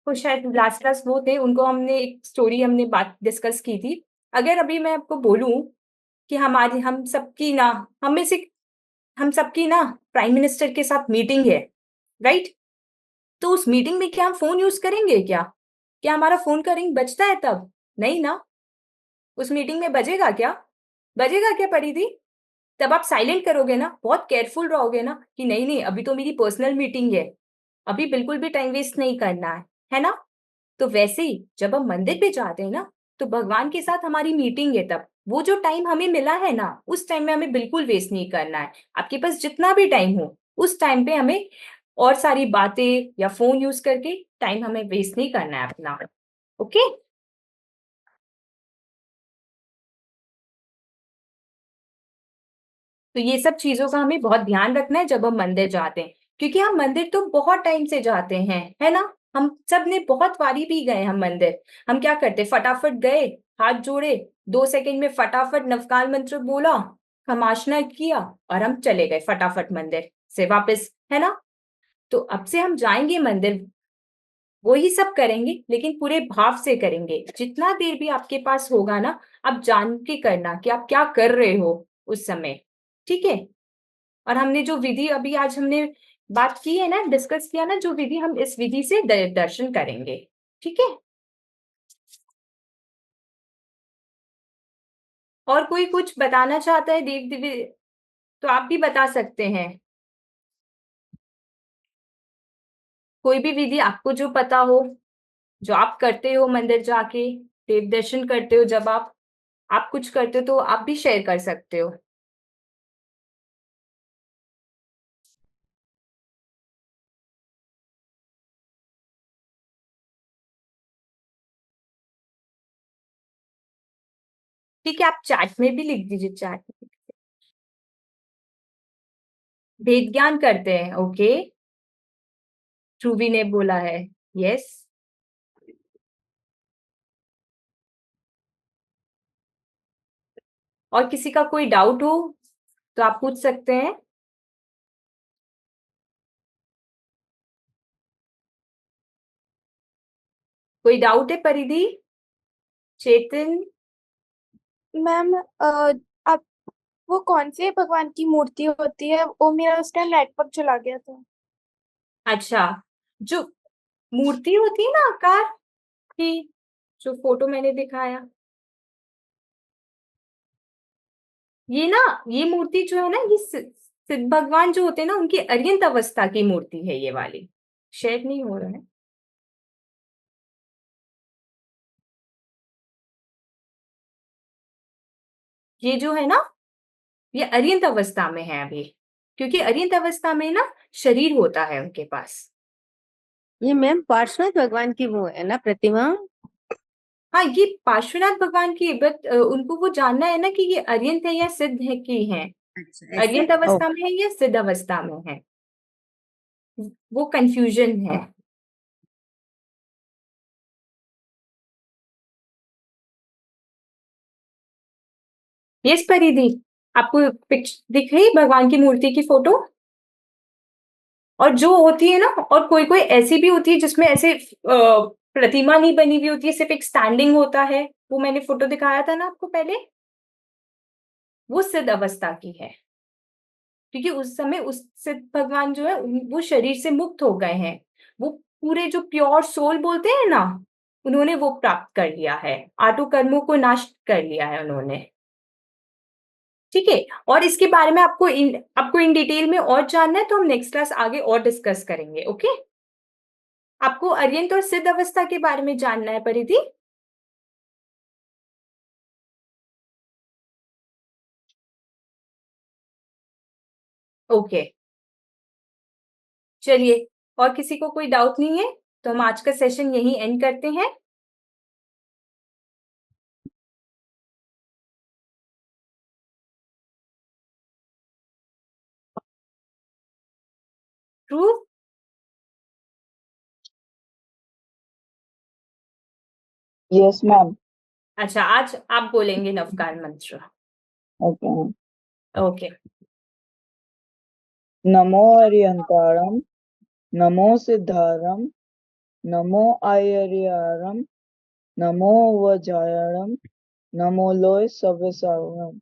[SPEAKER 1] को, शायद लास्ट क्लास वो थे, उनको हमने एक स्टोरी हमने बात डिस्कस की थी। अगर अभी मैं आपको बोलूं कि हम सबकी ना, हम सबकी ना प्राइम मिनिस्टर के साथ मीटिंग है, राइट। तो उस मीटिंग में क्या हम फोन यूज करेंगे क्या हमारा फोन का रिंग बजता है तब? नहीं ना। उस मीटिंग में बजेगा क्या परिधि? तब आप साइलेंट करोगे ना, बहुत केयरफुल रहोगे ना कि नहीं नहीं, अभी तो मेरी पर्सनल मीटिंग है, अभी बिल्कुल भी टाइम वेस्ट नहीं करना है ना। तो वैसे ही जब हम मंदिर पे जाते हैं ना, तो भगवान के साथ हमारी मीटिंग है, तब वो जो टाइम हमें मिला है ना, उस टाइम में हमें बिल्कुल वेस्ट नहीं करना है। आपके पास जितना भी टाइम हो, उस टाइम पे हमें और सारी बातें या फोन यूज करके टाइम हमें वेस्ट नहीं करना है अपना, ओके। तो ये सब चीजों का हमें बहुत ध्यान रखना है जब हम मंदिर जाते हैं, क्योंकि हम मंदिर तो बहुत टाइम से जाते हैं, है ना। हम सब ने बहुत बारी भी गए हम मंदिर। हम क्या करते, फटाफट गए, हाथ जोड़े, 2 सेकंड में फटाफट नवकाल मंत्र बोला, खमासना किया, और हम चले गए फटाफट मंदिर से वापस, है ना। तो अब से हम जाएंगे मंदिर, वही सब करेंगे, लेकिन पूरे भाव से करेंगे। जितना देर भी आपके पास होगा ना, आप जान के करना कि आप क्या कर रहे हो उस समय, ठीक है। और हमने जो विधि अभी आज हमने बात की है ना, डिस्कस किया ना जो विधि, हम इस विधि से दर्शन करेंगे, ठीक है। और कोई कुछ बताना चाहता है देव दिव्य, तो आप भी बता सकते हैं। कोई भी विधि आपको जो पता हो, जो आप करते हो मंदिर जाके, देव दर्शन करते हो, जब आप कुछ करते हो तो आप भी शेयर कर सकते हो। ठीक है, आप चैट में भी लिख दीजिए, चैट में। भेद ज्ञान करते हैं, ओके। ध्रुवी ने बोला है, यस। और किसी का कोई डाउट हो तो आप पूछ सकते हैं। कोई डाउट है परिधि, चेतन?
[SPEAKER 7] मैम आप वो कौन से भगवान की मूर्ति होती है, वो मेरा उस टाइम नेटवर्क चला गया था।
[SPEAKER 1] अच्छा, जो मूर्ति होती है ना आकार की, जो फोटो मैंने दिखाया, ये ना, ये मूर्ति जो है ना, ये सिद्ध भगवान जो होते हैं ना, उनकी अर्यंत अवस्था की मूर्ति है ये वाली। शेयर नहीं हो रहा है। ये जो है ना, ये अर्यंत अवस्था में है अभी, क्योंकि अर्यंत अवस्था में ना शरीर होता है उनके पास।
[SPEAKER 9] ये मैम पार्श्वनाथ भगवान की वो है ना प्रतिमा?
[SPEAKER 1] हाँ, ये पार्श्वनाथ भगवान की, बट उनको वो जानना है ना कि ये अर्यंत है या सिद्ध है की है,
[SPEAKER 9] अच्छा,
[SPEAKER 1] अर्यंत
[SPEAKER 9] ऐसा?
[SPEAKER 1] अवस्था में है या सिद्ध अवस्था में है, वो कंफ्यूजन है। यस परिधि, आपको पिक्चर दिख रही है भगवान की मूर्ति की फोटो? और जो होती है ना, और कोई कोई ऐसी भी होती है जिसमें ऐसे प्रतिमा नहीं बनी हुई होती है, सिर्फ एक स्टैंडिंग होता है, वो मैंने फोटो दिखाया था ना आपको पहले, वो सिद्ध अवस्था की है। क्योंकि उस समय उस सिद्ध भगवान जो है वो शरीर से मुक्त हो गए हैं, वो पूरे जो प्योर सोल बोलते हैं ना, उन्होंने वो प्राप्त कर लिया है, आटो कर्मों को नाश कर लिया है उन्होंने। ठीक है, और इसके बारे में आपको इन डिटेल में और जानना है तो हम नेक्स्ट क्लास आगे और डिस्कस करेंगे। ओके, आपको अर्यंत और सिद्ध अवस्था के बारे में जानना है परिधि? ओके, चलिए, और किसी को कोई डाउट नहीं है तो हम आज का सेशन यहीं एंड करते हैं। ट्रू?
[SPEAKER 2] Yes ma'am.
[SPEAKER 1] अच्छा, आज आप बोलेंगे नवकार मंत्र।
[SPEAKER 2] Okay ma'am.
[SPEAKER 1] ओके।
[SPEAKER 2] नमो अर्यंतारम, नमो सिद्धारम, नमो आयर्यारम, नमो वज्रायणम, नमो लोय सव्यसावम।